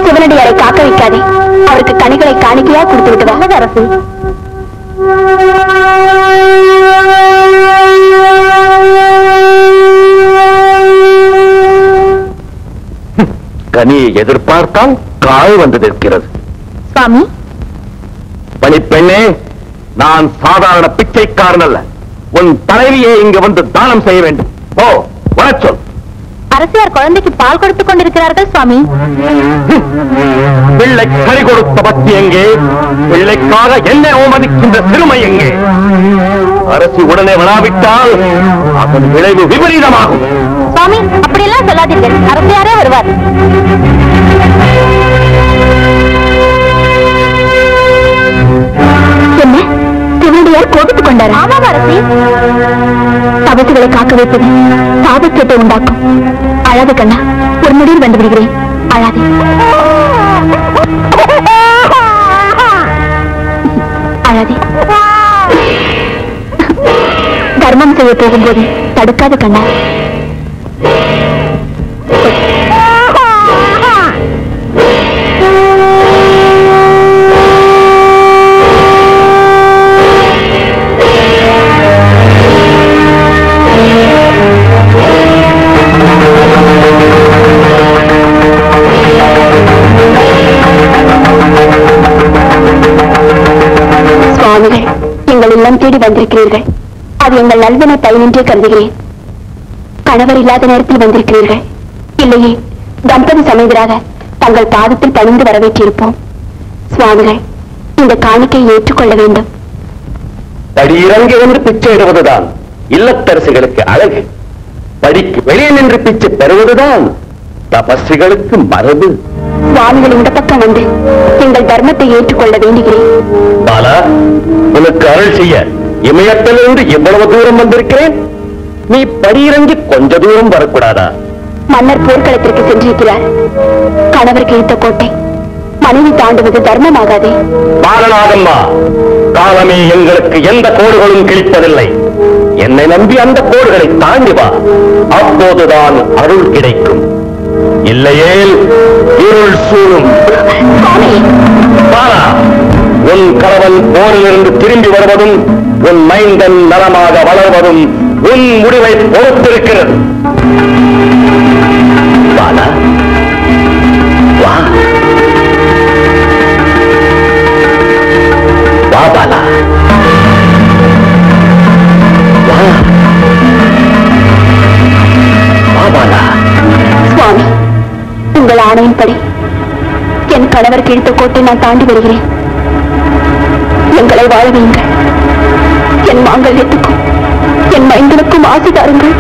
சிவனடியாரை காக்க வைக்காதே. அவருக்கு கனிகளை காணிக்கையா கொடுத்து விட்டு வந்தது அரசு. கனியை எதிர்பார்த்தால் காய் வந்து நிற்கிறது. சுவாமி, பணிப்பெண்ணே, நான் சாதாரண பிச்சைக்காரன் அல்ல. உன் தலைவியை இங்கு வந்து தானம் செய்ய வேண்டும். ஓ, வரச்சொல். அரசியார் குழந்தைக்கு பால் கொடுத்துக் கொண்டிருக்கிறார்கள் சுவாமி. பிள்ளை கறி கொடுத்த பக்தி எங்கே? பிள்ளைக்காக என்ன அவமதிக்கின்ற சிறுமை எங்கே? அரசு உடனே வராவிட்டால் அதன் விளைவு விபரீதமாகும். சுவாமி, அப்படியெல்லாம் சொல்லாதீர்கள். அரசியாரே வருவார். என்ன, சிவனடியார் கோபித்துக் கொண்டார். ஆமாம் அரசி. தவசுகளை காக்க வைப்பது சாபக்கேட்டை உண்டாக்கும். அழாது கண்ணா, ஒரு முடிவில் வந்து விடுகிறேன். அழாதே. அழாதே. தர்மம் செய்ய போகும்போது தடுக்காது கண்ணா. சுவாமிகள், எங்கள் இல்லம் தேடி வந்திருக்கிறீர்கள். அது எங்கள் நல்வன பயனின்றே கருதுகிறேன். கணவர் இல்லாத நேரத்தில் வந்திருக்கிறீர்கள். இல்லையே, தம்பதி சமேதராக தங்கள் பாதத்தில் பணிந்து வரவேற்றிருப்போம். சுவாமிகள், இந்த காணிக்கையை ஏற்றுக்கொள்ள வேண்டும். படியிறங்கி வந்து பிச்சையிடுவதுதான் இல்லத்தரசிகளுக்கு அழகு. படிக்கு வெளியே நின்று பிச்சை பெறுவதுதான் தபஸ்விகளுக்கு மரபு. சுவாமிகள் இந்த பக்கம் வந்து எங்கள் தர்மத்தை ஏற்றுக்கொள்ள வேண்டுகிறேன். பாலா, உனக்கு அருள் செய்ய இமயத்திலிருந்து எவ்வளவு தூரம் வந்திருக்கிறேன். நீ படியிறங்கி கொஞ்ச தூரம் வரக்கூடாதா? மன்னர் போர்க்களத்திற்கு சென்றிருக்கிறார். கணவர் கிழித்த கோட்டை மனைவி தாண்டுவது தர்மமாகாதே. பாலநாகம்மா, காலமே எங்களுக்கு எந்த கோடுகளும் கிழிப்பதில்லை. என்னை நம்பி அந்த கோடுகளை தாண்டி வா. அப்போதுதான் அருள் கிடைக்கும். இல்லையேல் இருள் சூழும். பாலா, உன் கணவன் போரிலிருந்து திரும்பி வருவதும் உன் மைந்தன் நலமாக வளர்வதும் உன் முடிவை பொறுத்திருக்கிறது. பாலா, வா வா பாலா, வா வா பாலா. சுவாமி, உங்கள் ஆணையின்படி என் கணவர் கிழித்த கோட்டை நான் தாண்டி வருகிறேன். எங்களை வாழ வையுங்கள். என் மாங்கல்யத்துக்கும் என் மைந்தனுக்கும் ஆசி தாருங்கள்.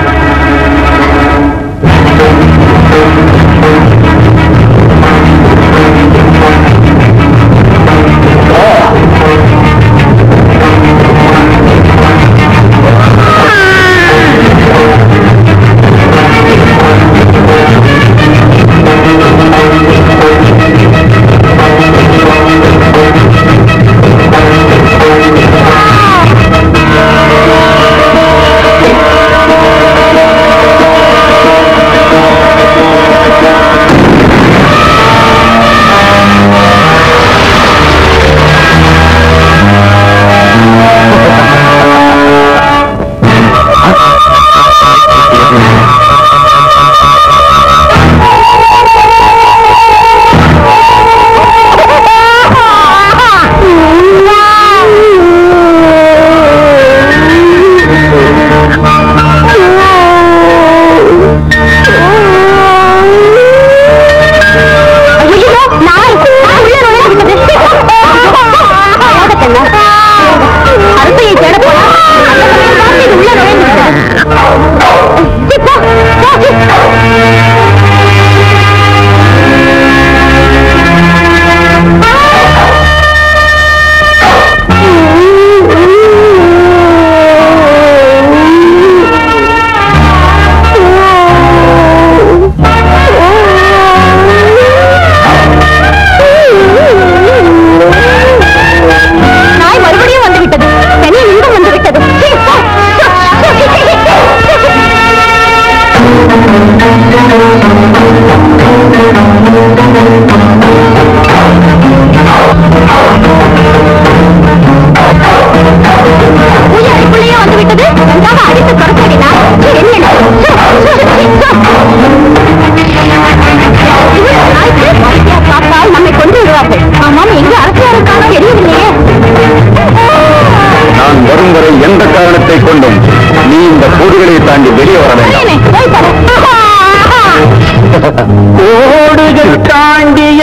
கோடுகள் தாண்டிய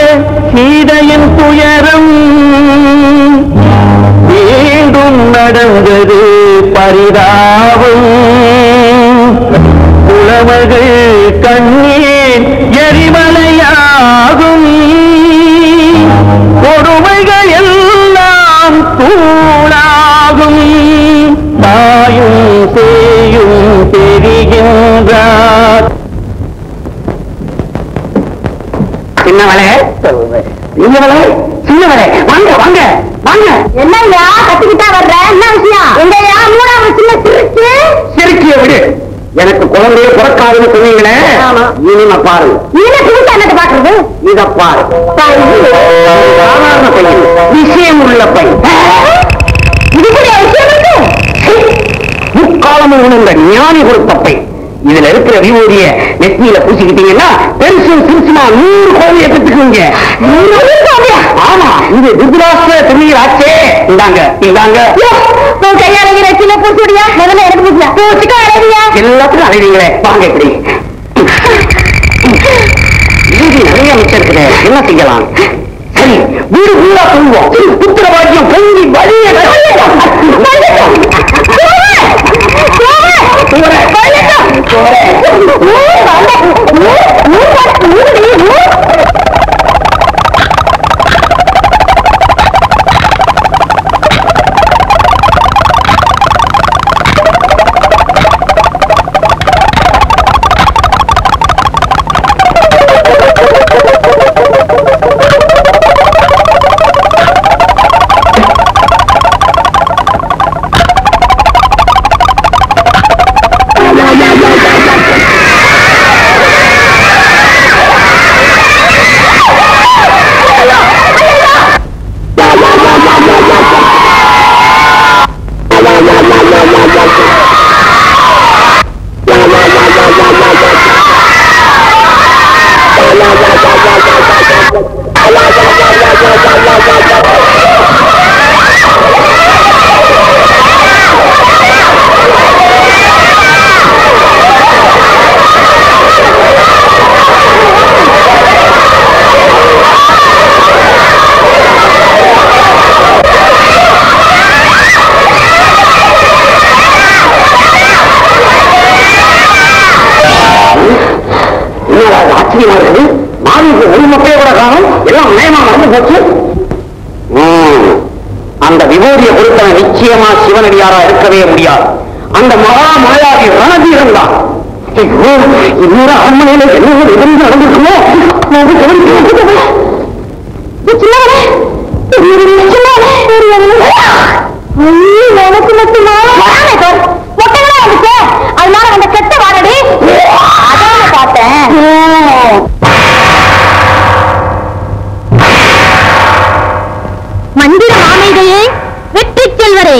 சீதையின் துயரம் மீண்டும் நடந்தது பரிதாபம். உழவர்கள் கண்ணீர் எரிமலையாகும், கொடுமைகள் எல்லாம் தூளாகும். சின்னவரே வாங்க வாங்க வாங்க. என்னையா கத்திக்கிட்டா வர்ற? என்ன விஷயம்? எங்கயா மூணாவது சின்ன சிரிச்சு சிரிக்கிய விடு. எனக்கு குழந்தைய பிறக்காதுன்னு சொன்னீங்களே, இனிமே பாருங்க. என்னது பாக்குறது? இத பாரு. சாதாரண பையன், விஷயம் உள்ள பையன். முக்காலமும் உணர்ந்த ஞானி கொடுத்த பையன். இதுல இருக்கிற விபூதிய நெத்தியில பூசிக்கிட்டீங்கன்னா பெருசு சிறுசுமா 100 கோவிலை பெற்றுக்குவீங்க. ஆமா, இது திருதராஷ்டிர திருநீர் ஆச்சே. இந்தாங்க இந்தாங்க. கையாளகிற சின்ன பூசுடியா முதல்ல எனக்கு பூசிக்கா அழகியா எல்லாத்துக்கும் அழைவீங்களே. வாங்க இப்படி. இது நிறைய மிச்சம் இருக்குது, என்ன செய்யலாம்? சரி, வீடு ஃபுல்லா சொல்லுவோம். புத்திர பாக்கியம் பொங்கி வழிய அந்த விபூதிய பொருத்தனை நிச்சயமா சிவனடியாரா இருக்கவே முடியாது. அந்த மகா மாயாவி ரணதீரன் தான். இன்னொரு அரண்மனையில என்ன எதிர்ந்து நடந்திருக்குமோ எனக்கு மட்டுமா மொட்டைகளா இருக்கு, அதனால அந்த கெட்ட வாரடி அதான் பார்த்தேன். மந்திர மாமேதையே, வெற்றி செல்வரே,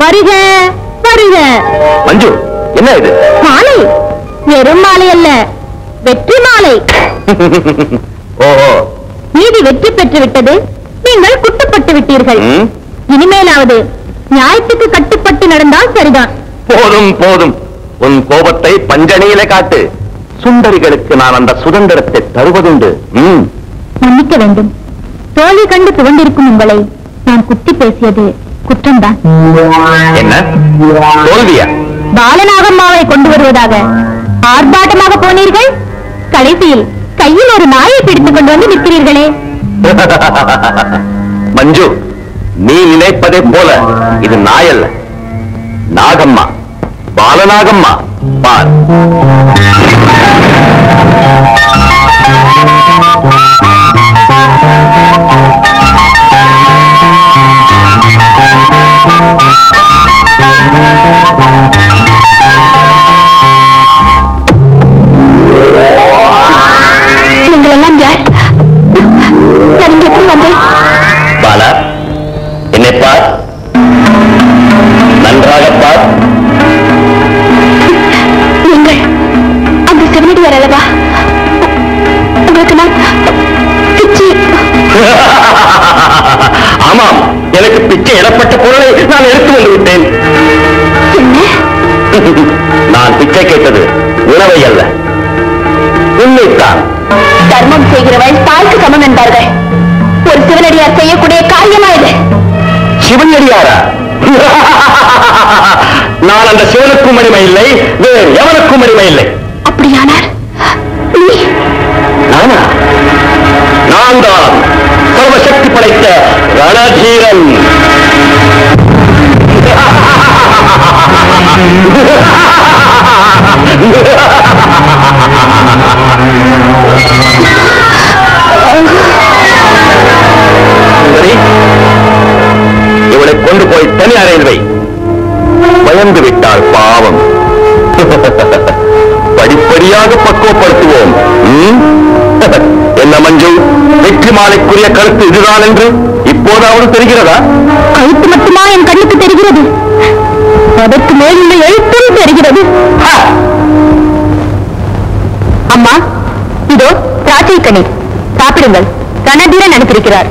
வருக வருக. மஞ்சு, என்ன இது? மாலை, வெறும் மாலை அல்ல, வெற்றி மாலை. ஓஹோ, நீதி வெற்றி பெற்று விட்டது, நீங்கள் குட்டப்பட்டு விட்டீர்கள். இனிமேலாவது நியாயத்துக்கு கட்டுப்பட்டு நடந்தால் சரிதான். போதும் போதும், உன் கோபத்தை பஞ்சனையில காட்டு. சுந்தரிகளுக்கு நான் அந்த சுதந்திரத்தை தருவதுண்டு. மன்னிக்க வேண்டும், தோல்வி கண்டு புகழ்ந்திருக்கும் உங்களை நான் குத்தி பேசியது குற்றம்தான். என்ன தோல்வியா? பாலநாகம்மாவை கொண்டு வருவதாக ஆர்ப்பாட்டமாக போனீர்கள், கடைசியில் கையில் ஒரு நாயை பிடித்துக் கொண்டு வந்து நிற்கிறீர்களே. மஞ்சு, நீ நினைப்பதை போல இது நாயல்ல, நாகம்மா, பாலநாகம்மா. பார், நீங்கள் எல்லாம் யார்? நான் இங்க எப்படி வந்தேன்? பாலா, என்னை பார், நன்றாக பார். நீங்கள் அந்த சிவனடியார் அல்லவா? உங்களுக்கு நான் பிச்சை. ஆமாம், எனக்கு பிச்சை இடப்பட்ட பொருளை நான் எடுத்து வந்து விட்டேன். என்ன? நான் பிச்சை கேட்டது உணவை அல்ல, உண்மைத்தான். தர்மம் செய்கிறவள் தாய்க்கு சமம் என்பார்கள். ஒரு சிவனடியார் செய்யக்கூடிய காரியமா இது? சிவனடியாரா? நான் அந்த சிவனுக்கும் அடிமை இல்லை, வேறு எவனுக்கும் அடிமை இல்லை. அப்படியானார் நானா? நான் தான் சர்வசக்தி படைத்த ரணதீரன். முறையாக பக்குவப்படுத்துவோம். என்ன மஞ்சு, வெற்றி மாலைக்குரிய கருத்து இதுதான் என்று இப்போதாவது தெரிகிறதா? கழுத்து மட்டுமா என் கண்ணுக்கு தெரிகிறது, அதற்கு மேலுள்ள எழுத்தும் தெரிகிறது. அம்மா, இதோ திராட்சை கனி, சாப்பிடுங்கள். ரணதீரன் அனுப்பியிருக்கிறார்.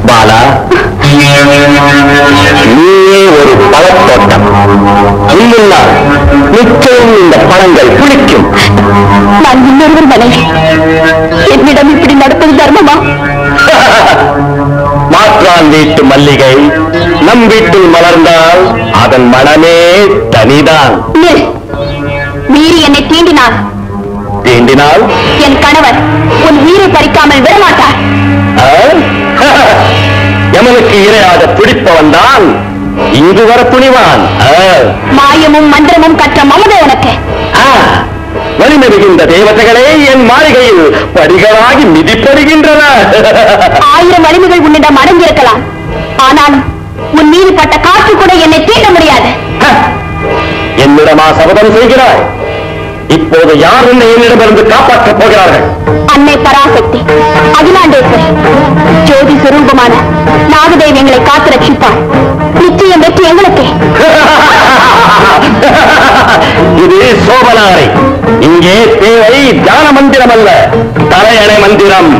பாலா, நீயே ஒரு பழத்தோட்டம். இல்லைனால் நிச்சயம் இந்த பழங்கள் புளிக்கும். நான் இன்னொருவர் மனைவி, என்னிடம் இப்படி நடப்பது தர்மமா? மாற்றான் வீட்டு மல்லிகை நம் வீட்டில் மலர்ந்தால் அதன் மனமே தனிதான். மீறி என்னை தீண்டினார். தீண்டினால் என் கணவர் உன் உயிரை பறிக்காமல் விடமாட்டார். எமனுக்கு இரையாக பிடிப்பவன் தான் இங்கு வர துணிவான். மாயமும் மந்திரமும் கற்ற மமதை உனக்கு. வலிமை மிகுந்த தேவதைகளே என் மாளிகையில் படிகளாகி மிதிப்படுகின்றன. 1000 வலிமைகள் உன்னிடம் அடங்கியிருக்கலாம், ஆனால் உன் மீது பட்ட காற்று கூட என்னை தீண்ட முடியாது. என்னிடமா சபதம் செய்கிறாய்? இப்போது யார் என்னிடமிருந்து காப்பாற்றப் போகிறார்கள்? அன்னை பராசக்தி, அகிலாண்டேஸ்வரி, ஜோதி சுரூபமான நாகதேவி எங்களை காத்து ரட்சிப்பார். நிச்சயம் வெற்றி எங்களுக்கு. இது சோபனாரை. இங்கே தேவை தியான மந்திரம் அல்ல, தலையணை மந்திரம்.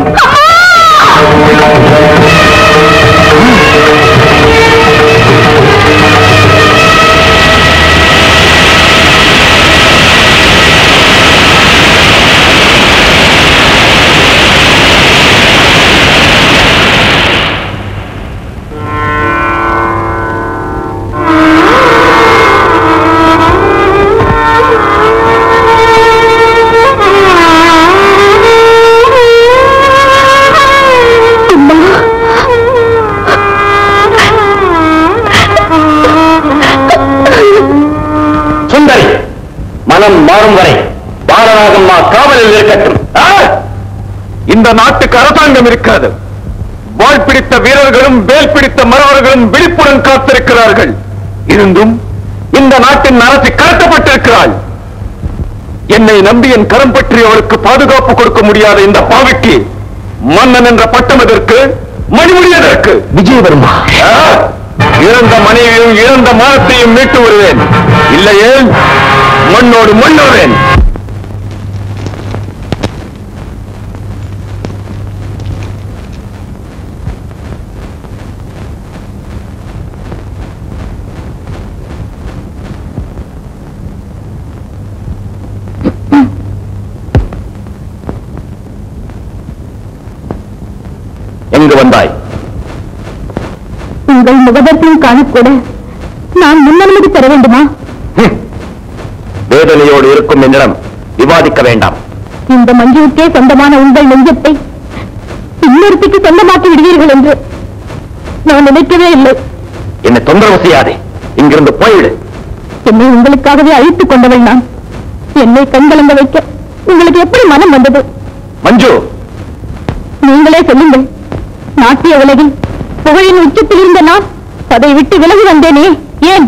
மனம் மாறும் வரை பாலநாகம்மா காவலில் இருக்கட்டும். இந்த நாட்டுக்கு அரசாங்கம் இருக்காது. வாள் பிடித்த வீரர்களும் வேல் பிடித்த மறவர்களும் விழிப்புடன் காத்திருக்கிறார்கள். இருந்தும் இந்த நாட்டின் அரசு கடத்தப்பட்டிருக்கிறாள். என்னை நம்பி என் கரம் பற்றி அவளுக்கு பாதுகாப்பு கொடுக்க முடியாத இந்த பாவிக்கு மன்னன் என்ற பட்டம் எதற்கு? மணிமுடியதற்கு? விஜயவர்மா, இழந்த மனைவியும் இழந்த மானத்தையும் மீட்டு வருவேன். இல்லையே மண்ணோடு மண்ணோவேன். எங்கு வந்தாய்? உங்கள் முகதர்சனம் காணக்கூட நான் முன்னனுமதி பெற வேண்டுமா? வேதனையோடு இருக்கும் என்னிடம் விவாதிக்க வேண்டாம். இந்த மஞ்சுவுக்கே சொந்தமான உங்கள் நெஞ்சத்தை இன்னொருத்திக்கு சொந்தமாக்கி விடுவீர்கள் என்று நான் நினைக்கவே இல்லை. என்னை தொந்தரவு செய்யாதே, இங்கிருந்து போய்விடு. என்னை உங்களுக்காகவே அழித்துக் கொண்டவள் நான். என்னை கண்கலங்க வைக்க உங்களுக்கு எப்படி மனம் வந்தது? மஞ்சு, நீங்களே சொல்லுங்கள். நாட்டிய உலகில் புகழின் உச்சத்தில் இருந்த நான் அதை விட்டு விலகி வந்தேனே, ஏன்?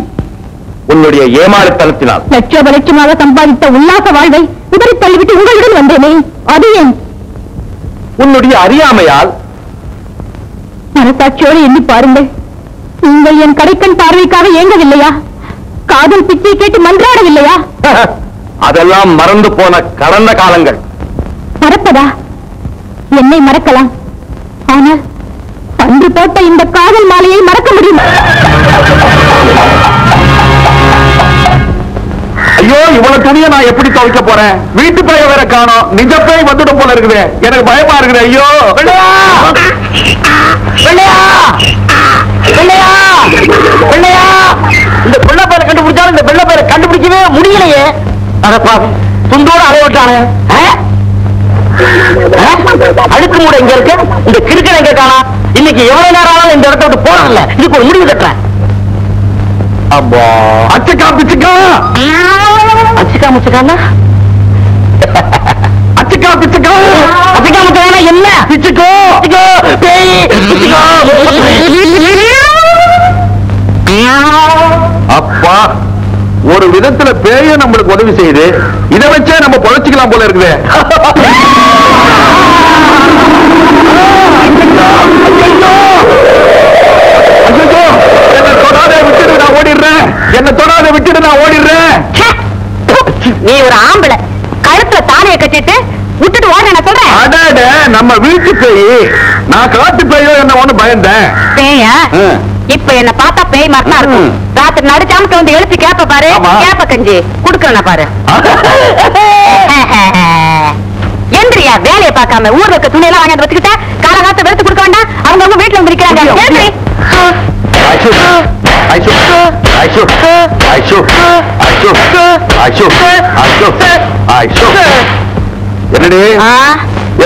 உன்னுடைய ஏமாறுத்தனத்தினால். லட்சோப லட்சமாக சம்பாதித்த உல்லாச வாழ்வை உதறி தள்ளிவிட்டு உங்களுடன் வந்தேனே, அது ஏன்? உன்னுடைய அறியாமையால். மனசாட்சியோடு எண்ணி பாருங்கள். நீங்கள் என் கடைக்கண் பார்வைக்காக ஏங்கவில்லையா? காதல் பிச்சை கேட்டு மன்றாடவில்லையா? அதெல்லாம் மறந்து போன கடந்த காலங்கள். மறப்பதா? என்னை மறக்கலாம், ஆனால் அன்று போட்ட இந்த காதல் மாலையை மறக்க முடியும். ஐயோ, இவ்வளவு துணியை நான் எப்படி துவைக்க போறேன்? வீட்டு பைய வேற காணோம். நிஜ பேய் வந்துடும் போல இருக்குது. எனக்கு பயமா இருக்குது. ஐயோ, இந்த பிள்ளை பேரை கண்டுபிடிச்சாலும் இந்த பிள்ளை பேரை கண்டுபிடிக்கவே முடியலையே. அதப்பா துண்டோடு அறைவிட்டானே. அழுக்கு மூட இங்க இருக்கு, இந்த கிறுக்கன் எங்க காணா? இன்னைக்கு எவ்வளவு நேரம் ஆனாலும் இந்த இடத்த விட்டு போறதில்ல. இதுக்கு ஒரு முடிவு கட்டுறேன். அப்பா அச்சக்கா பிச்சுக்கா அச்சுக்கா முச்சுக்கானா அச்சக்கா பிச்சுக்கா அச்சுக்கா முச்சுக்கானா என்ன பிச்சுக்கோ பேய் பிச்சுக்கோ. அப்பா ஒரு விதத்துல பேய நம்மளுக்கு உதவி செய்யுது. இதை வச்சே நம்ம பொழைச்சிக்கலாம் போல இருக்குது. என்ன தொடாத விட்டுட்டு நான் ஓடிடுறேன். என்ன தொடாத விட்டுட்டு நான் ஓடிடுறேன். நீ ஒரு ஆம்பளை கழுத்துல தானைய கட்டிட்டு விட்டுட்டு ஓட நான் சொல்றேன். அடாட நம்ம வீட்டு பேய். நான் காட்டு பேயோ என்ன ஒண்ணு பயந்தேன். பேயா இப்ப என்ன பார்த்தா பேய் மாதிரி தான் இருக்கும். ராத்திரி நடுச்சாமட்டு வந்து எழுப்பி கேப்ப பாரு. ஆமா. கேப்ப கஞ்சி குடுக்கறேன் பாரு. எந்திரியா வேலையை பார்க்காம ஊர்ல இருக்க துணி எல்லாம் வாங்கி வச்சுக்கிட்ட காலகாலத்தை வெறுத்து கொடுக்க வேண்டாம். அவங்க அவங்க வீட்டுல வந்து நிக்கிறாங்க. எந்திரி. என்னடி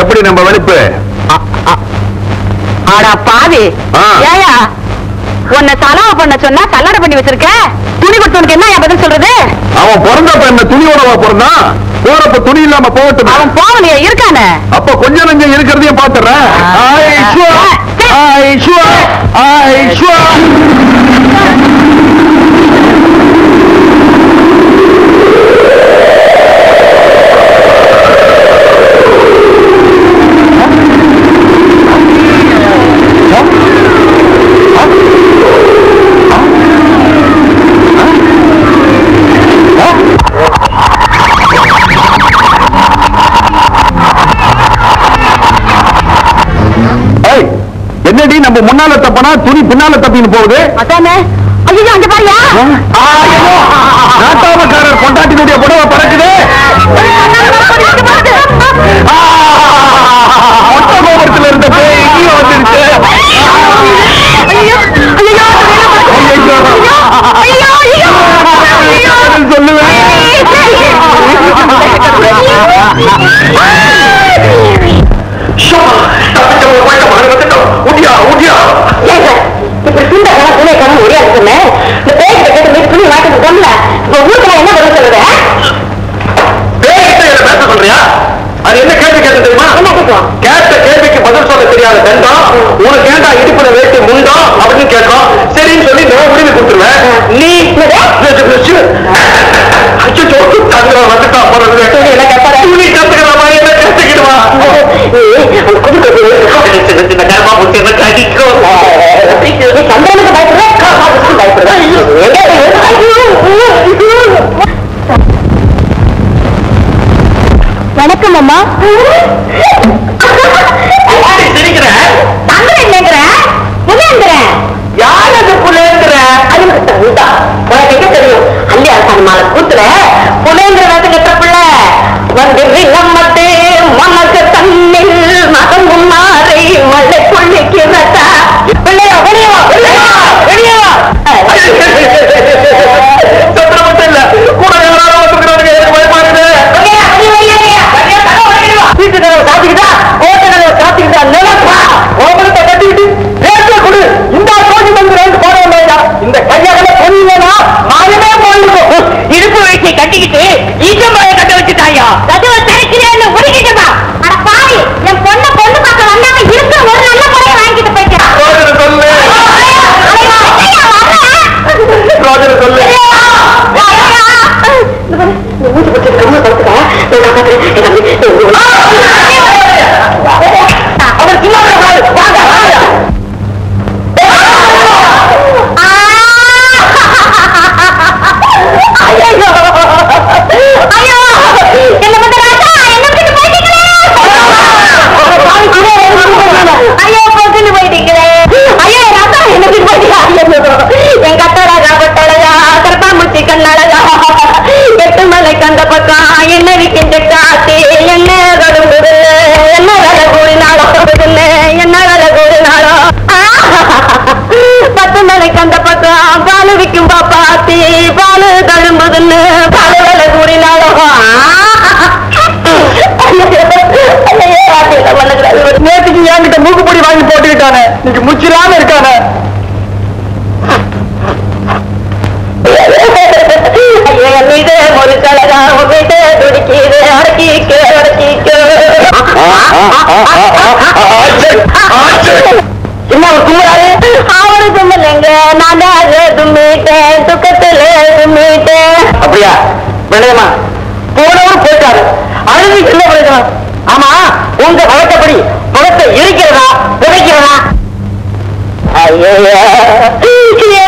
எப்படி நம்ம வெளுப்பு? ஆடா பாவி ஏயா உன்னை சலவை பண்ண சொன்னா கல்லறை பண்ணி வச்சிருக்க. துணி கொடுத்தவனுக்கு என்ன பதில் சொல்றது? அவன் பிறந்தப்ப என்ன துணியோடவா பிறந்தான்? போறப்ப துணி இல்லாம போகட்டும். அவன் போகலையே இருக்கானே. அப்ப கொஞ்சம் நஞ்சம் இருக்கிறதையும் பாத்துறேன். என்னடி நம்ம முன்னால தப்பனா துணி பின்னால தப்பின்னு போகுது? அதானே. ஐயோ அங்க பாரியா நாட்டாமக்காரர் பொண்டாட்டினுடைய புடவை பறக்குது. ஒட்டகோபுரத்தில் இருந்த பேய் இங்கேயும் வந்துருச்சு. சொல்லுவேன். அது என்ன கேள்வி கேட்டு தெரியுமா? கேட்ட கேள்விக்கு பதில் சொல்ல தெரியாத தண்டம் உனக்கு ஏண்டா இடுப்புல வேட்டி முண்டம் அப்படின்னு கேட்கும். சரின்னு சொல்லி நான் உரிமை கொடுத்துருவேன். நீ தங்கலாம் வந்துட்டா போறது துணி கத்துக்கலாமா என்ன கத்துக்கிடுவா? சின்ன கர்மா முட்டி என்ன கடிக்கும். சந்திரனுக்கு பயப்படுறேன். வணக்கம் அம்மா. சிரிக்கிற புலேந்திர யார் அது புலேந்திர? உனக்கு எங்க தெரியும்? அல்லி அரசாங்க மாலை கூத்துல புலேந்திர வேட்டு கெட்ட பிள்ளை வந்து நம்மட்டு மனக்கு தண்ணில் மகம் முன்னாரை மழை கொள்ளிக்கிறதா பிள்ளையா வெளியவா வெளியவா வெளியவா சத்திரமட்டம் இல்ல கூட யாராவது வந்துருக்கிறாங்க. எனக்கு பயமா இருக்குது. வீட்டுக்கு காத்திக்கிட்டா ஓட்டங்களை காத்திக்கிட்டா நிலப்பா ஓபனத்தை கட்டிக்கிட்டு ரேட்ல கொடு இந்த கோடி மந்திரம் போட வேண்டாம். இந்த கையால பொண்ணுனா மாயமே போயிருக்கும். இடுப்பு வச்சு கட்டிக்கிட்டு ஈச்சம்பாய கட்ட வச்சுட்டாயா? கதவை திறக்கிறேன்னு ஒதுக்கிட்டுமா? அட பாவி என் பொண்ணு பொண்ணு பார்க்க வந்தாங்க இருக்க ஒரு நல்ல முறையை வாங்கிட்டு போயிட்டா. சொல்லு என்ன அவர் தும்முறாரு? அவரு தும்மலைங்க, நான் தான் தும்மிட்டேன், துக்கத்துல தும்மிட்டேன். அப்படியா? விளையமா போனவர் போயிட்டாரு, அழுது என்ன பிரயோஜனம்? ஆமா, உங்க வழக்கப்படி பணத்தை இருக்கிறதா புதைக்கிறதா?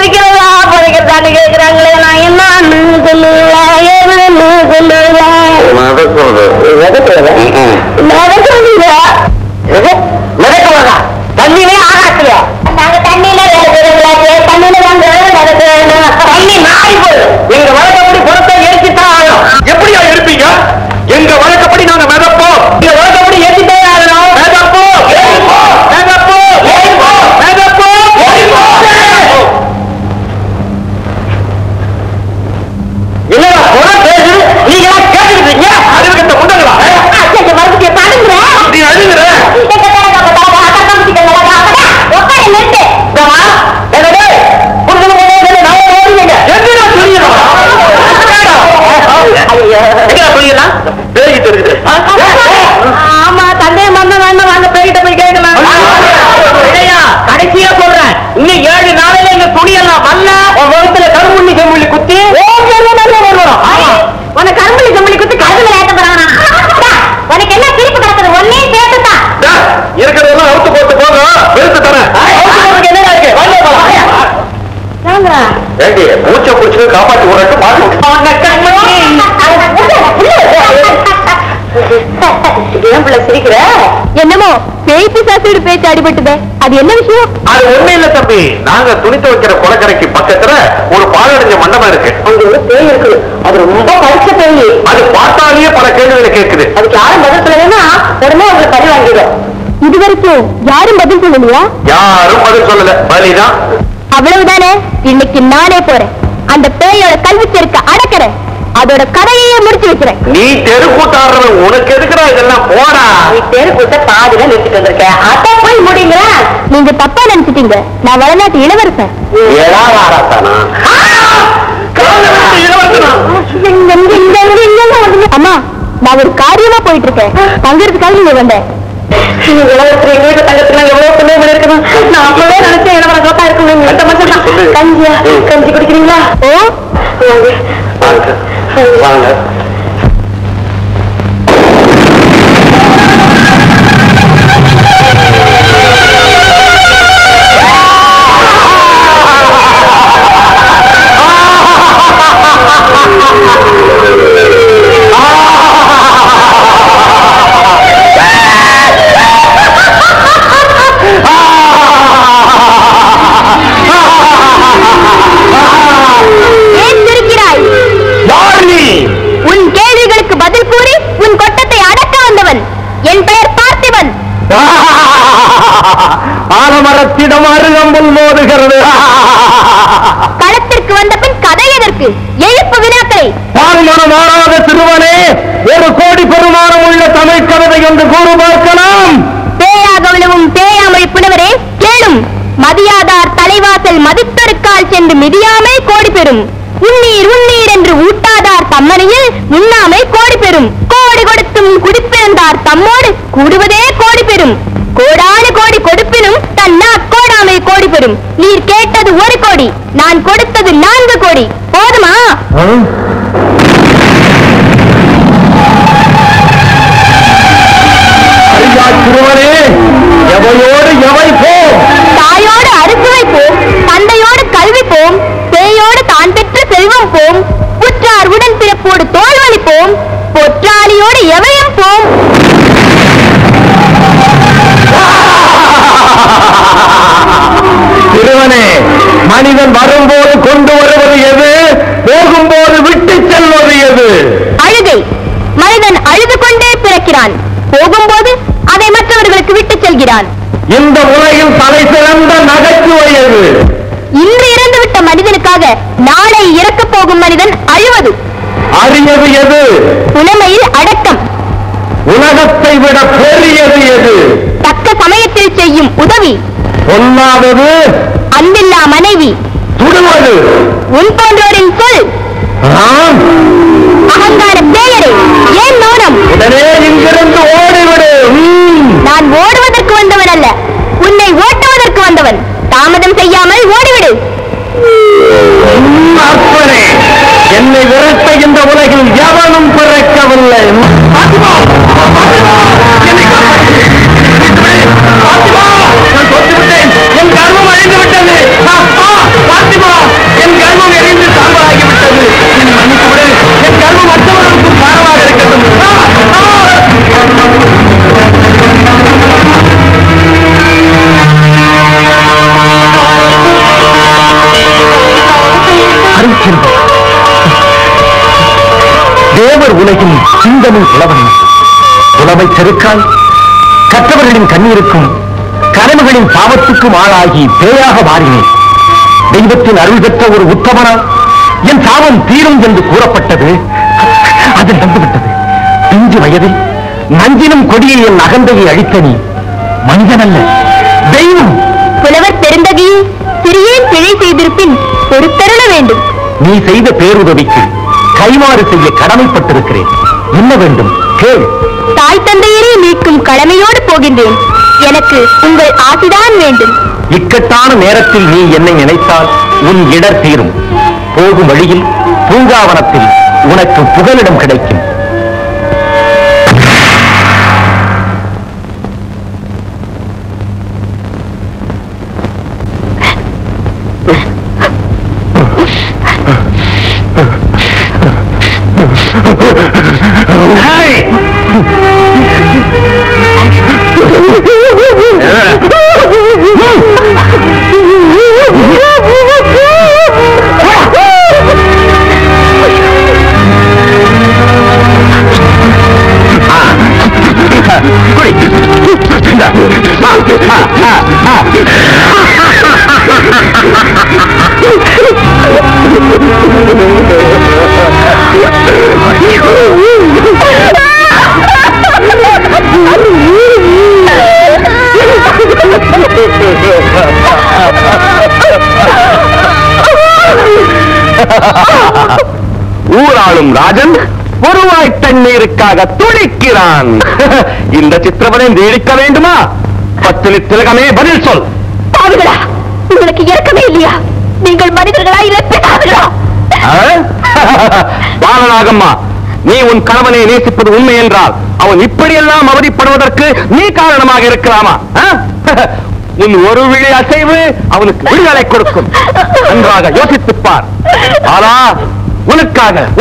இருக்கிறதா புதைக்கிறதான்னு கேட்கிறாங்களே, நான் என்னன்னு சொல்லுவேன், ஏதுன்னு சொல்லுவேன். மிதக்குவதா? தண்ணியிலே ஆகாத்திலையா? நாங்க தண்ணியில தண்ணியில தண்ணி நாரி போகுது. எங்க வழக்கப்படி பணத்தை எரிச்சுதான் ஆகணும். எப்படியா இருப்பீங்க? எங்க வழக்கப்படி நாங்க மிதப்போம். எங்க வழக்கப்படி எரிச்சுட்டே ஆகணும். மிதப்போம், மிதப்போம், மிதப்போம். என்னடா பணம் பேசு, நீங்க கேட்டுக்கிட்டு இருக்கீங்க? அறிவுகிட்ட முண்டங்களா? மறுபடியும் பாருங்க நீ அழுகுற. ஆமா, சந்தேகம் வந்தா வேண்டாம், வாங்க பேய்கிட்ட போய் கேட்கலாம். கடைசியா சொல்றேன், இன்னும் 7 நாளையில எங்க துணியெல்லாம் வல்ல உன் வகுத்துல கருமுள்ளி செம்புள்ளி குத்தி உனக்கு கரும்புலி கம்பளி குத்து கருதுல ஏத்த போறாங்க. உனக்கு என்ன திருப்பி கிடக்குது? ஒன்னே சேர்த்துதான். இருக்கிறதெல்லாம் அவுத்து போட்டு போங்க, வெறுத்து தரேன். என்னடா இருக்கு? வாங்க போலாம். ஏண்டி மூச்சை பிடிச்சு காப்பாற்றி விடட்டும் பாட்டு. சிரிக்கிற என்னமோ பேய் பிசாசோட பேச்சு அடிபட்டுதே, அது என்ன விஷயம்? அது ஒண்ணு இல்ல தம்பி, நாங்க துணி துவைக்கிற குளக்கரைக்கு பக்கத்துல ஒரு பாழடைஞ்ச மண்டபம் இருக்கு. அங்க ஒரு பேய் இருக்குது, அது ரொம்ப பரிச பேய். அது பார்த்தாலேயே பல கேள்விகளை கேட்குது. அதுக்கு யாரும் பதில் சொல்லலைன்னா உடனே உங்களுக்கு பறி வாங்கிடும். இது வரைக்கும் யாரும் பதில் சொல்லலையா? யாரும் பதில் சொல்லல, பலிதான். அவ்வளவுதானே, இன்னைக்கு நானே போறேன், அந்த பேயோட கல்வி செருக்க அடக்கிறேன், அதோட கதையே முடிச்சு வைக்கிறேன். நீ தெரு கூட்டாடுறவன், உனக்கு எதுக்குடா இதெல்லாம்? போடா. நீ பேரு கொடுத்த பாதியில நிறுத்திட்டு வந்திருக்கேன், அத போய் முடிங்க. நீங்க தப்பா நினைச்சிட்டீங்க, நான் வளநாட்டு இளவரசன். அம்மா, நான் ஒரு காரியமா போயிட்டு இருக்கேன், தங்கறதுக்காக நீங்க வந்தேன். இளவரசர் எங்க வீட்டு தங்கத்துலாம் எவ்வளவு புண்ணியம் இருக்கணும். நான் அப்பவே நினைச்சேன் இளவரசா இருக்கணும். இந்த மாசம் தான் கஞ்சியா கஞ்சி குடிக்கிறீங்களா? ஓ, வாங்க. ஆலமரத்திடம் அருகம்புல் மோதுகிறது. களத்திற்கு வந்த பின் கதை எதற்கு? எழுப்பு வினாக்களை. பால்மனம் மாறாத சிறுவனே, 1 கோடி பெருமானம் உள்ள தமிழ் கவிதை என்று கூறு பார்க்கலாம். பேயாக விழுவும் பேயாமொழி புலவரே கேளும். மதியாதார் தலைவாசல் மதித்தொருக்கால் சென்று மிதியாமை கோடி பெறும். உன்னீர் உன்னீர் என்று ஊட்டாதார் தம்மனையில் உண்ணாமை கோடி பெறும். கோடி கொடுத்தும் குடிப்பிறந்தார் தம்மோடு கூடுவதே கோடி பெறும். கோடானு கோடி கொடுப்பினும் தன்னா கோடாமை கோடி பெறும். நீர் கேட்டது 1 கோடி, நான் கொடுத்தது 4 கோடி. போதுமா? சிறுவனே, எவையோடு எவை போம்? தாயோடு அறுசுவை போம், தந்தையோடு கல்வி போம், பேயோடு தான் பெற்ற செல்வம் போம், புற்றார் உடன் பிறப்போடு தோல்வழி போம், பொற்றாளியோடு எவையும் போம். சிறுவனே, மனிதன் வரும்போது கொண்டு வருவது எது, போகும்போது விட்டு செல்வது எது? அழுகை. மனிதன் அழுது கொண்டே பிறக்கிறான், போகும்போது அதை மற்றவர்களுக்கு விட்டு செல்கிறான். இந்த உலகில் தலை சிறந்த நகைச்சுவை எது? இன்று இறந்துவிட்ட மனிதனுக்காக நாளை இறக்கப் போகும் மனிதன் அழுவது. அரியது எது? புலமையில் அடக்கம். உலகத்தை விட பெரியது எது? தக்க சமயத்தில் செய்யும் உதவி. சொல்லாதது? அன்பில்லா மனைவி. சுடுவது? உன் போன்றோரின் சொல். அகங்கார பேயரே, ஏன் மௌனம்? உடனே இங்கிருந்து ஓடிவிடு. நான் ஓடுவதற்கு வந்தவன் அல்ல, உன்னை பிறந்தவன், தாமதம் செய்யாமல் ஓடிவிடு. என்னை விரட்ட இந்த உலகில் எவனும் பிறக்கவில்லை. என் கர்மம் அழிந்து விட்டது. என் கர்மம் எரிந்து சாம்பலாகிவிட்டது. என் கர்மம் மற்றவர்களுக்கு பாரமாக இருக்கட்டும். தேவர் உலகின் சிந்தமிழ் புலவன், புலமை செருக்கால் கற்றவர்களின் கண்ணீருக்கும் கனவுகளின் பாவத்துக்கும் ஆளாகி பேயாக மாறினேன். தெய்வத்தின் அருள் பெற்ற ஒரு உத்தமனால் என் சாபம் தீரும் என்று கூறப்பட்டது. அது நடந்துவிட்டது. பிஞ்சு வயதில் நஞ்சினும் கொடியை என் அகந்தையை அழித்த நீ மனிதனல்ல, தெய்வம். புலவர் பெருந்தகி, சிறியேன் பிழை செய்திருப்பின் பொறுத்தருள வேண்டும். நீ செய்த பேருதவிக்கு கைமாறு செய்ய கடமைப்பட்டிருக்கிறேன். என்ன வேண்டும் கேள். தாய் தந்தையரை மீட்கும் கடமையோடு போகின்றேன். எனக்கு உங்கள் ஆசிதான் வேண்டும். இக்கட்டான நேரத்தில் நீ என்னை நினைத்தால் உன் இடர் தீரும். போகும் வழியில் பூங்காவனத்தில் உனக்கு புகலிடம் கிடைக்கும். ஊராளும் ராஜன் ஒருவாய் தண்ணீருக்காக துடிக்கிறான். இந்த சித்திரவதை நீடிக்க வேண்டுமா? பத்தினி திலகமே பதில் சொல். பாவிகளா, உங்களுக்கு இறக்கமே இல்லையா? நீங்கள் மனிதர்களா இல்லை பிசாசுகளா? பாலநாகம்மா, நீ உன் கணவனை நேசிப்பது உண்மை என்றால் அவன் இப்படியெல்லாம் அவதிப்படுவதற்கு நீ காரணமாக இருக்கலாமா? உன் ஒரு விழி அசைவு அவனுக்கு விடுதலை கொடுக்கும். நன்றாக யோசித்துப்பார். ஆனா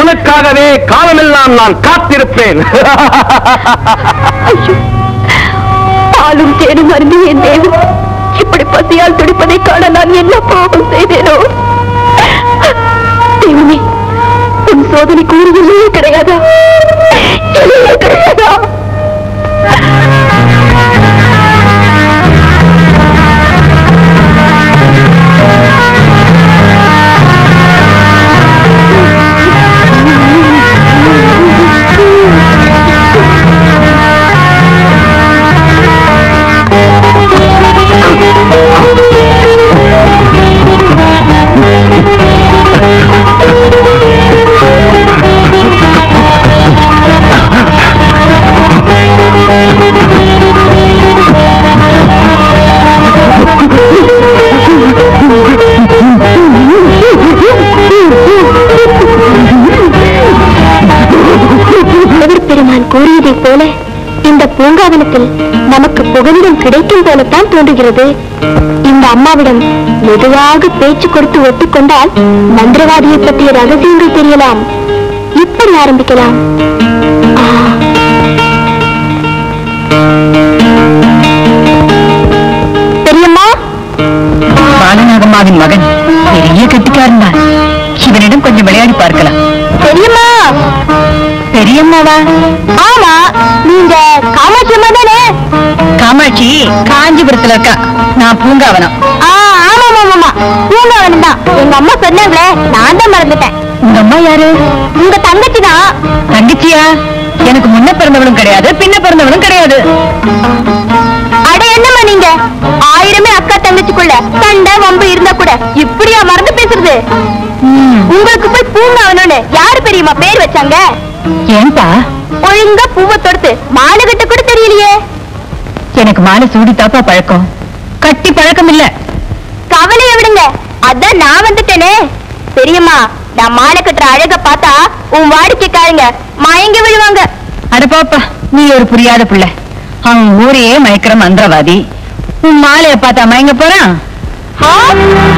உனக்காகவே காலமெல்லாம் நான் காத்திருப்பேன். பாலும் தேனும் அருந்தி என் தேவன் இப்படி பசியால் துடிப்பதை காண நான் என்ன பாவம் செய்தேனோ? தேவனே, உன் சோதனை கூறுகளே கிடையாதா? கிடையாதா? பெருமான் கூறியதைப் போல இந்த பூங்காவனத்தில் நமக்கு புகலிடம் கிடைக்கும் போலத்தான் தோன்றுகிறது. இந்த அம்மாவிடம் மெதுவாக பேச்சு கொடுத்து ஒத்துக்கொண்டால் மந்திரவாதியை பற்றிய ரகசியங்கள் தெரியலாம். இப்படி ஆரம்பிக்கலாம். பெரியம்மா, பாலநாகம்மாவின் மகன் பெரிய கட்டிக்காரன் தான். இவனிடம் கொஞ்சம் விளையாடி பார்க்கலாம். பெரியம்மா. பெரியம்மாவா? ஆமா, நீங்க காமாட்சி அம்மா தானே? காமாட்சி காஞ்சிபுரத்துல இருக்கா. நான் பூங்காவனம். ஆமா, பூங்காவனம் தான். எங்க அம்மா சொன்னாங்களே, நான் தான் மறந்துட்டேன். உங்க அம்மா யாரு? உங்க தங்கச்சி தான். தங்கச்சியா? எனக்கு முன்ன பிறந்தவளும் கிடையாது, பின்ன பிறந்தவளும் கிடையாது. அட என்னம்மா நீங்க, ஆயிரமே அக்கா தங்கச்சிக்குள்ள சண்டை வம்பு இருந்தா கூட இப்படியா மறந்து பேசுறது? உங்களுக்கு போய் பூங்காவனம்னு யாரு பெரியம்மா பேர் வச்சாங்க? ஏன்பா? ஒழுங்கா பூவை தொடுத்து மாலை கட்ட கூட தெரியலையே. எனக்கு மாலை சூடி தாப்பா பழக்கம், கட்டி பழக்கம் இல்ல. கவலைய விடுங்க, அதான் நான் வந்துட்டேனே. பெரியம்மா, நான் மாலை கட்டுற அழக பார்த்தா உன் வாடிக்கைக்காரங்க மயங்கி விழுவாங்க. அட பாப்பா, நீ ஒரு புரியாத பிள்ளை. அவன் ஊரையே மயக்கிற மந்திரவாதி. உன் மாலைய பார்த்தா மயங்க போறான்.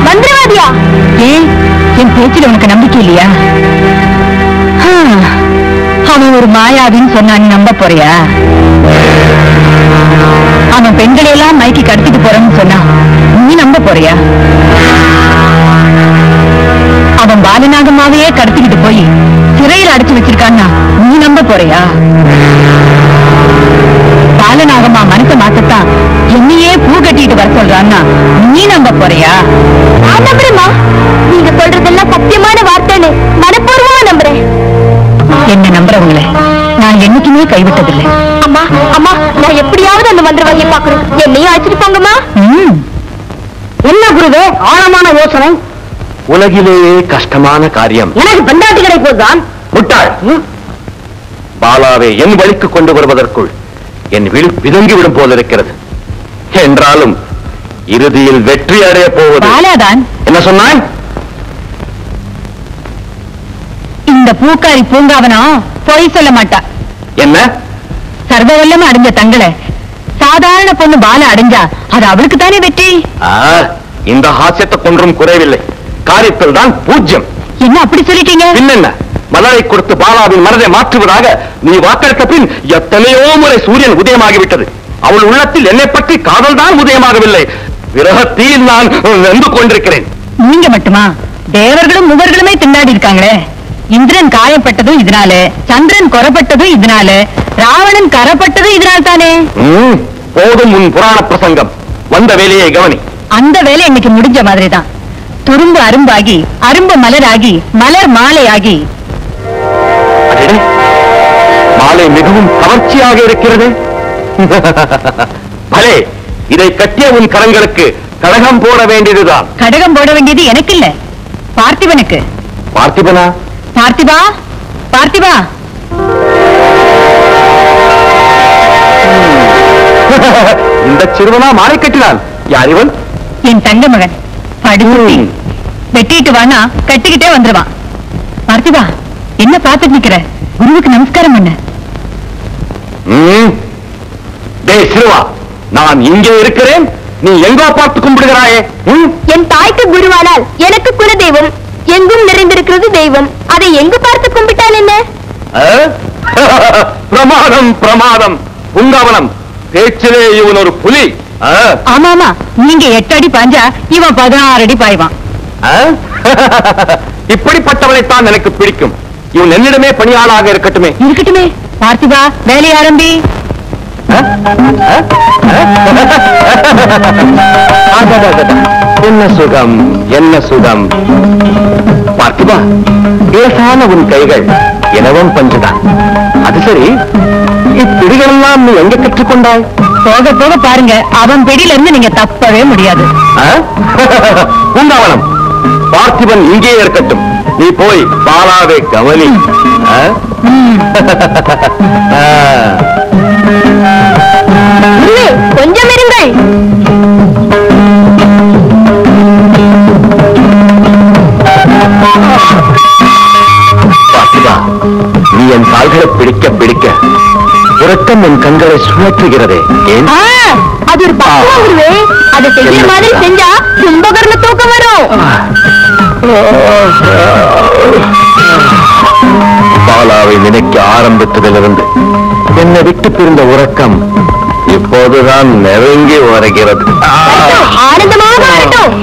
மந்திரவாதியா? ஏன் என் பேச்சில் உனக்கு நம்பிக்கை இல்லையா? அவன் ஒரு மாயாவின்னு சொன்னா நீ நம்ப போறியா? அவன் பெண்களை எல்லாம் மயக்கி கடத்திட்டு போறேன்னு சொன்னா நீ நம்ப போறியா? அவன் பாலநாகமாவையே கடத்திக்கிட்டு போய் சிறையில் அடைச்சு வச்சிருக்கான்னா நீ நம்ப போறியா? பாலநாகமா மனசை மாத்தத்தான் என்னையே பூ கட்டிட்டு வர சொல்றான்னா நீ நம்ப போறியா? நான் நம்புறேம்மா. நீங்க சொல்றதெல்லாம் சத்தியமான வார்த்தைன்னு மனப்பூர்வமா நம்புறேன். என்ன நம்புறவங்கள நான் என்னைக்குமே கைவிட்டதில்லை. அம்மா அம்மா, நான் எப்படியாவது அந்த மந்திரவாதியை பார்க்கணும். என்னையும் அழைச்சிட்டு போங்கம்மா. என்ன குருவே ஆழமான யோசனை? உலகிலேயே கஷ்டமான காரியம் எனக்கு பெண்டாட்டி கிடைப்பதுதான். முட்டாள்! பாலாவை என் வழிக்கு கொண்டு வருவதற்குள் என் விழி பிதங்கிவிடும் போல இருக்கிறது. என்றாலும் இறுதியில் வெற்றி அடைய போவது பாலாதான். என்ன சொன்னான்? இந்த பூக்காரி பூங்காவனம் பொய் சொல்ல மாட்டா. என்ன? சர்வவல்லமா அடைஞ்ச தங்களை சாதாரண பொண்ணு பால அடைஞ்சா அது அவளுக்கு தானே வெற்றி. இந்த ஹாஸ்யத்தை கொன்றும் குறைவில்லை. காரியத்தில் தான் பூஜ்யம். என்ன அப்படி சொல்லிட்டீங்க? பின்னென்ன, மலரை கொடுத்து பாலாவின் மனதை மாற்றுவதாக நீ வாக்களித்த பின் எத்தனையோ முறை சூரியன் உதயமாகிவிட்டது. அவள் உள்ளத்தில் என்னை பற்றி காதல் தான் உதயமாகவில்லை. விரகத்தில் நான் வெந்து கொண்டிருக்கிறேன். நீங்க மட்டுமா? தேவர்களும் முகர்களுமே திண்டாடி இருக்காங்களே. இந்திரன் காயப்பட்டதும் இதனால, சந்திரன் கொரப்பட்டதும் இதனால, ராவணன் கரப்பட்டதும் இதனால் தானே. போதும் உன் புராண பிரசங்கம். வந்த வேலையை கவனி. அந்த வேலை இன்னைக்கு முடிஞ்ச மாதிரிதான். துரும்பு அரும்பாகி, அரும்பு மலராகி, மலர் மாலையாகி. மாலை மிகவும் கவர்ச்சியாக இருக்கிறது. பலே, இதை கட்டிய உன் கரங்களுக்கு கடகம் போட வேண்டியதுதான். கடகம் போட வேண்டியது எனக்கு இல்ல, பார்த்திபனுக்கு. பார்த்திபனா? பார்த்திபா, பார்த்திபா. இந்த சிறுவனா மாலை கட்டினான்? யார் இவன்? என் தங்க மகன். படுகுட்டி. வெட்டிட்டு வானா கட்டிக்கிட்டே வந்துருவான். பார்த்திபா, என்ன பார்த்துட்டு நிக்கிற? குருவுக்கு நமஸ்காரம் பண்ண. டேய் சிறுவா, நான் இங்கே இருக்கிறேன், நீ எங்கோ பார்த்து கும்பிடுகிறாயே? என் தாய்க்கு குருவானால் எனக்கு குல தெய்வம். எங்கும் நிறைந்திருக்கிறது தெய்வம். அதை எங்கு பார்த்து கும்பிட்டால் என்ன? பிரமாதம் பிரமாதம். உங்கவனம் பேச்சிலே இவன் ஒரு புலி. ஆமா ஆமா, நீங்க 8 அடி பாஞ்சா இவன் 16 அடி பாய்வான். இப்படிப்பட்டவனைத்தான் எனக்கு பிடிக்கும். இவன் என்னிடமே பணியாளாக இருக்கட்டுமே. இருக்கட்டுமே. பார்த்திபா, வேலை ஆரம்பி. என்ன சுகம், என்ன சுகம். பார்த்திபா, லேசான உன் கைகள் எனவும் பஞ்சுதான். அது சரி, இப்பிடிகளெல்லாம் நீ எங்க கற்றுக்கொண்டாய்? போக போக பாருங்க, அவன் பிடியில இருந்து நீங்க தப்பவே முடியாது. உங்கவனம் பார்த்திபன் இங்கே இருக்கட்டும், நீ போய் பாலாவை கவனி. கொஞ்சம் இருங்கள். பார்த்திபா, நீ என் கால்களை பிடிக்க பிடிக்க உறக்கம் என் கண்களை சுழற்றுகிறதே. ஏன்? அது ஒரு பக்குவம் குருவே. அதை செய்யற மாதிரி செஞ்சா கும்பகர்ண தூக்கம் வரும். பாலாவை நினைக்க ஆரம்பித்ததிலிருந்து என்னை விட்டு பிரிந்த உறக்கம் இப்போதுதான் நெருங்கி வருகிறது. ஆனந்தமாக வரட்டும்.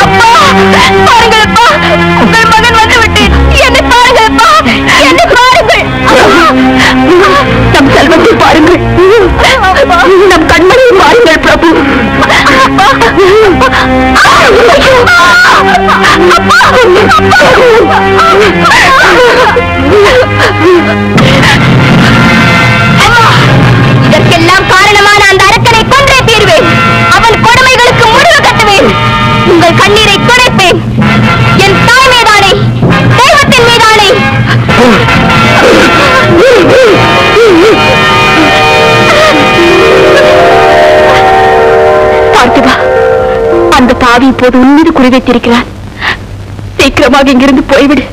அப்பா, பாருங்களப்பா, உங்கள் மகன் வந்து விட்டேன். என்னை பாருங்களப்பா, என்னை பாருங்கள். நம் செல்வத்தை பாருங்கள், நம் கண்மணியை பாருங்கள் பிரபு. இதற்கெல்லாம் காரணமான அந்த அரக்கனை கொன்றே தீர்வேன். அவன் கொடுமைகளுக்கு முடிவு கட்டுவேன். உங்கள் கண்ணீரை துடைப்பேன். என் தாய் மீதானே, தெய்வத்தின் மீதானே. பார்த்திபா, அந்த பாவி இப்போது உன்மீது குறிவைத்திருக்கிறான். சீக்கிரமாக இங்கிருந்து போய்விடு.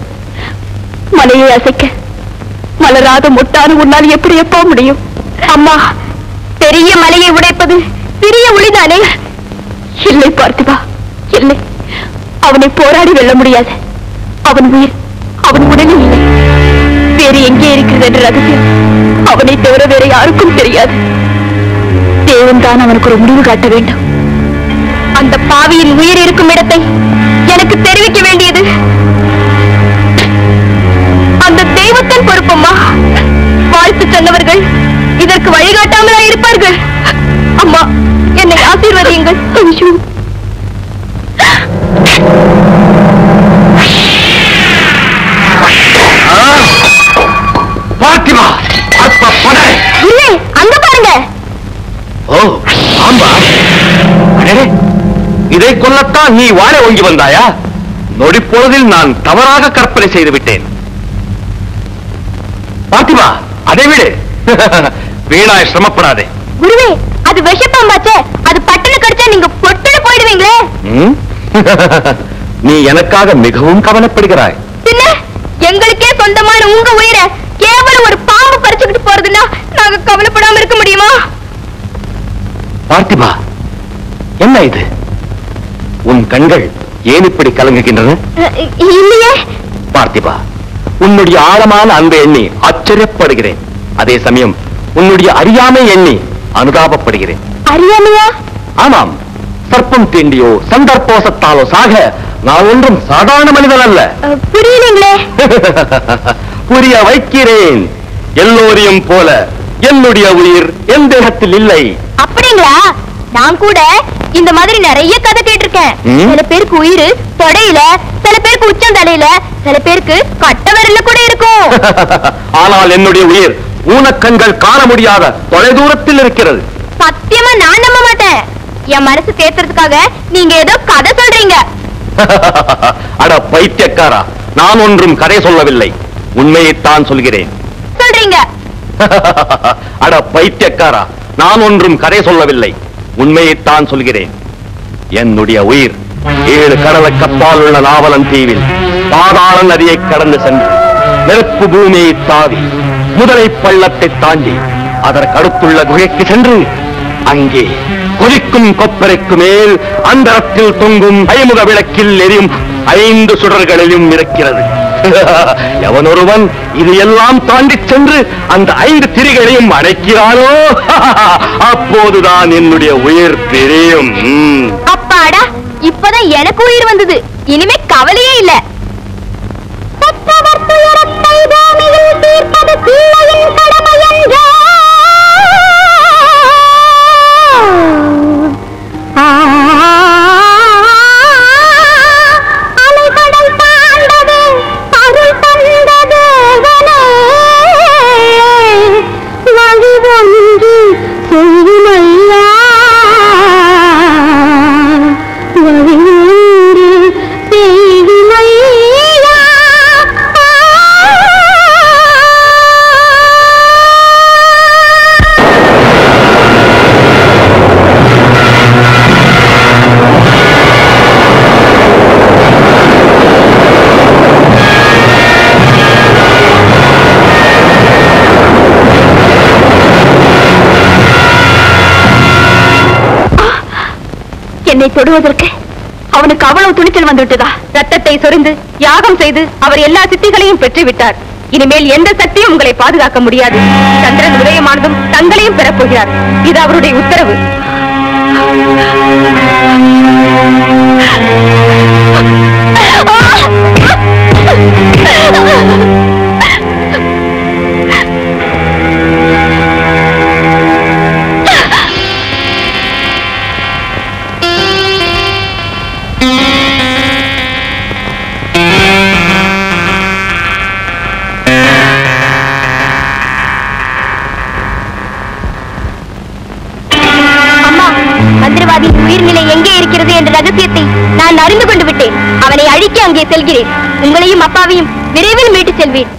மலையை அசைக்க மலராத மொட்டான உன்னால் எப்படி எப்போ முடியும்? அம்மா, பெரிய மலையை உடைப்பது சிறிய ஒளிதானே? இல்லை பார்த்திபா, இல்லை. அவனை போராடி வெல்ல முடியாது. அவன் உயிர் அவன் உடலில் இல்லை. வேறு எங்கே இருக்கிறது என்ற ரகசியம் அவனை தவிர வேற யாருக்கும் தெரியாது. தேவன் தான் அவனுக்கு ஒரு முடிவு காட்ட வேண்டும். அந்த பாவியின் உயிர் இருக்கும் இடத்தை எனக்கு தெரிவிக்க வேண்டியது அந்த தெய்வத்தின் பொறுப்பம்மா. வாழ்த்து சொன்னவர்கள் இதற்கு வழிகாட்டாமலா இருப்பார்கள். அம்மா, என்னை ஆசீர்வதியுங்கள். இல்லை, அங்க பாருங்க. ஓ, ஆம்பா. இதை கொல்லத்தான் நீ வாழ ஓங்கி வந்தாயா? நொடிப்பொழுதில் நான் தவறாக கற்பனை செய்து விட்டேன். பாத்திமா, அதை விடு. வீணாய் சிரமப்படாதே. குருவே, அது விஷப்பாம்பாச்சே. அது பட்டுன்னு கடிச்சா நீங்க பொட்டுன்னு போயிடுவீங்களே. நீ எனக்காக மிகவும் கவலைப்படுகிறாய். பின்ன எங்களுக்கே சொந்தமான உங்க உயிரை கேவலம் ஒரு பாம்பு பறிச்சுக்கிட்டு போறதுன்னா நாங்க கவலைப்படாம இருக்க முடியுமா? பார்த்திபா, என்ன இது? உன் கண்கள் ஏன் இப்படி கலங்குகின்றன? இல்லையே. பார்த்திபா, உன்னுடைய ஆழமான அன்பை எண்ணி ஆச்சரியப்படுகிறேன். அதே சமயம் உன்னுடைய அறியாமை எண்ணி அனுதாபப்படுகிறேன். அறியாமையா? ஆமாம். சர்ப்பம் தீண்டியோ சந்தர்ப்போசத்தாலோ சாக நான் ஒன்றும் சாதாரண மனிதன் அல்ல. புரியலீங்களே. புரிய வைக்கிறேன். எல்லோரையும் போல என்னுடைய உயிர் என் தேகத்தில் இல்லை. அப்படிங்களா? நான் கூட இந்த மாதிரி நிறைய கதை கேட்டிருக்கேன். சில பேருக்கு உயிர் தொடையில, சில பேருக்கு உச்சந்தலையில, சில பேருக்கு கட்ட விரல்ல கூட இருக்கும். ஆனால் என்னுடைய உயிர் ஊனக்கண்கள் காண முடியாத தொலை தூரத்தில் இருக்கிறது. சத்தியமா நான் நம்ப மாட்டேன். என் மனசு தேத்துறதுக்காக நீங்க ஏதோ கதை சொல்றீங்க. அட பைத்தியக்காரா, நான் ஒன்றும் கதை சொல்லவில்லை, உண்மையைத்தான் சொல்கிறேன். சொல்றீங்க. அட பைத்தியக்காரா, நான் ஒன்றும் கதை சொல்லவில்லை, உண்மையைத்தான் சொல்கிறேன். என்னுடைய உயிர் 7 கடலுக்கு அப்பால் உள்ள நாவலன் தீவில் பாதாள நதியை கடந்து சென்று நெருப்பு பூமியை தாவி முதலை பள்ளத்தை தாண்டி அதற்கு அடுத்துள்ள குகைக்கு சென்று அங்கே கொதிக்கும் கொப்பரைக்கு மேல் அந்தரத்தில் தொங்கும் ஐமுக விளக்கில் எரியும் 5 சுடர்களிலும் இருக்கிறது. எவனொருவன் இது எல்லாம் தாண்டி சென்று அந்த 5 திரிகளையும் அடைக்கிறானோ அப்போதுதான் என்னுடைய உயிர் பிரியும். அப்பாடா, இப்பதான் எனக்கு உயிர் வந்தது. இனிமே கவலையே இல்ல. பெற்றவர் துயரத்தை பூமியில் தீர்ப்பது பிள்ளையின் கடமை என்றோ. அலைகடல் தாண்டது அருள் தந்தது வழி ஒன்று செய்யுமையா, வழி ஒன்று செய்யுமையா. என்னை தொடுவதற்கு அவனுக்கு அவ்வளவு துணிச்சல் வந்துவிட்டதா? ரத்தத்தை சொரிந்து யாகம் செய்து அவர் எல்லா சித்திகளையும் பெற்று விட்டார். இனிமேல் எந்த சக்தியும் உங்களை பாதுகாக்க முடியாது. சந்திரன் உதயமானதும் தங்களையும் பெறப்போகிறார். இது அவருடைய உத்தரவு. மந்திரவாதியின் உயிர்நிலை எங்கே இருக்கிறது என்ற ரகசியத்தை நான் அறிந்து கொண்டு விட்டேன். அவனை அழிக்க அங்கே செல்கிறேன். உங்களையும் அப்பாவையும் விரைவில் மீட்டு செல்வேன்.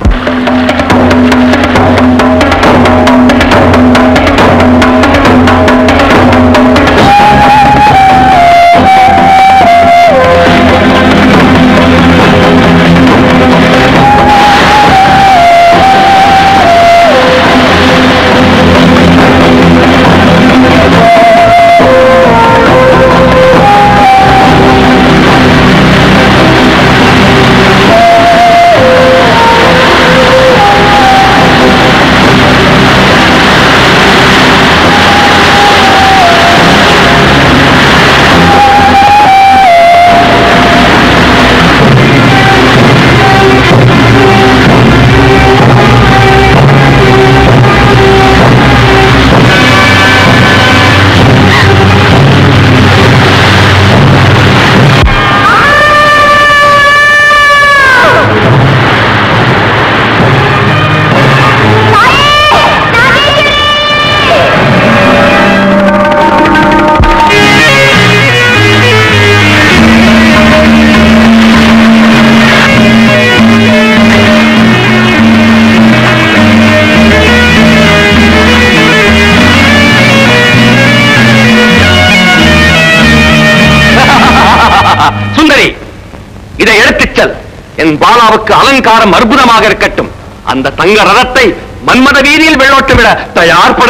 இதை எடுத்துச் செல். என் பாலாவுக்கு அலங்காரம் அற்புதமாக இருக்கட்டும். அந்த தங்க ரதத்தை மன்மத வீதியில் வெள்ளோட்டு விட தயார்பட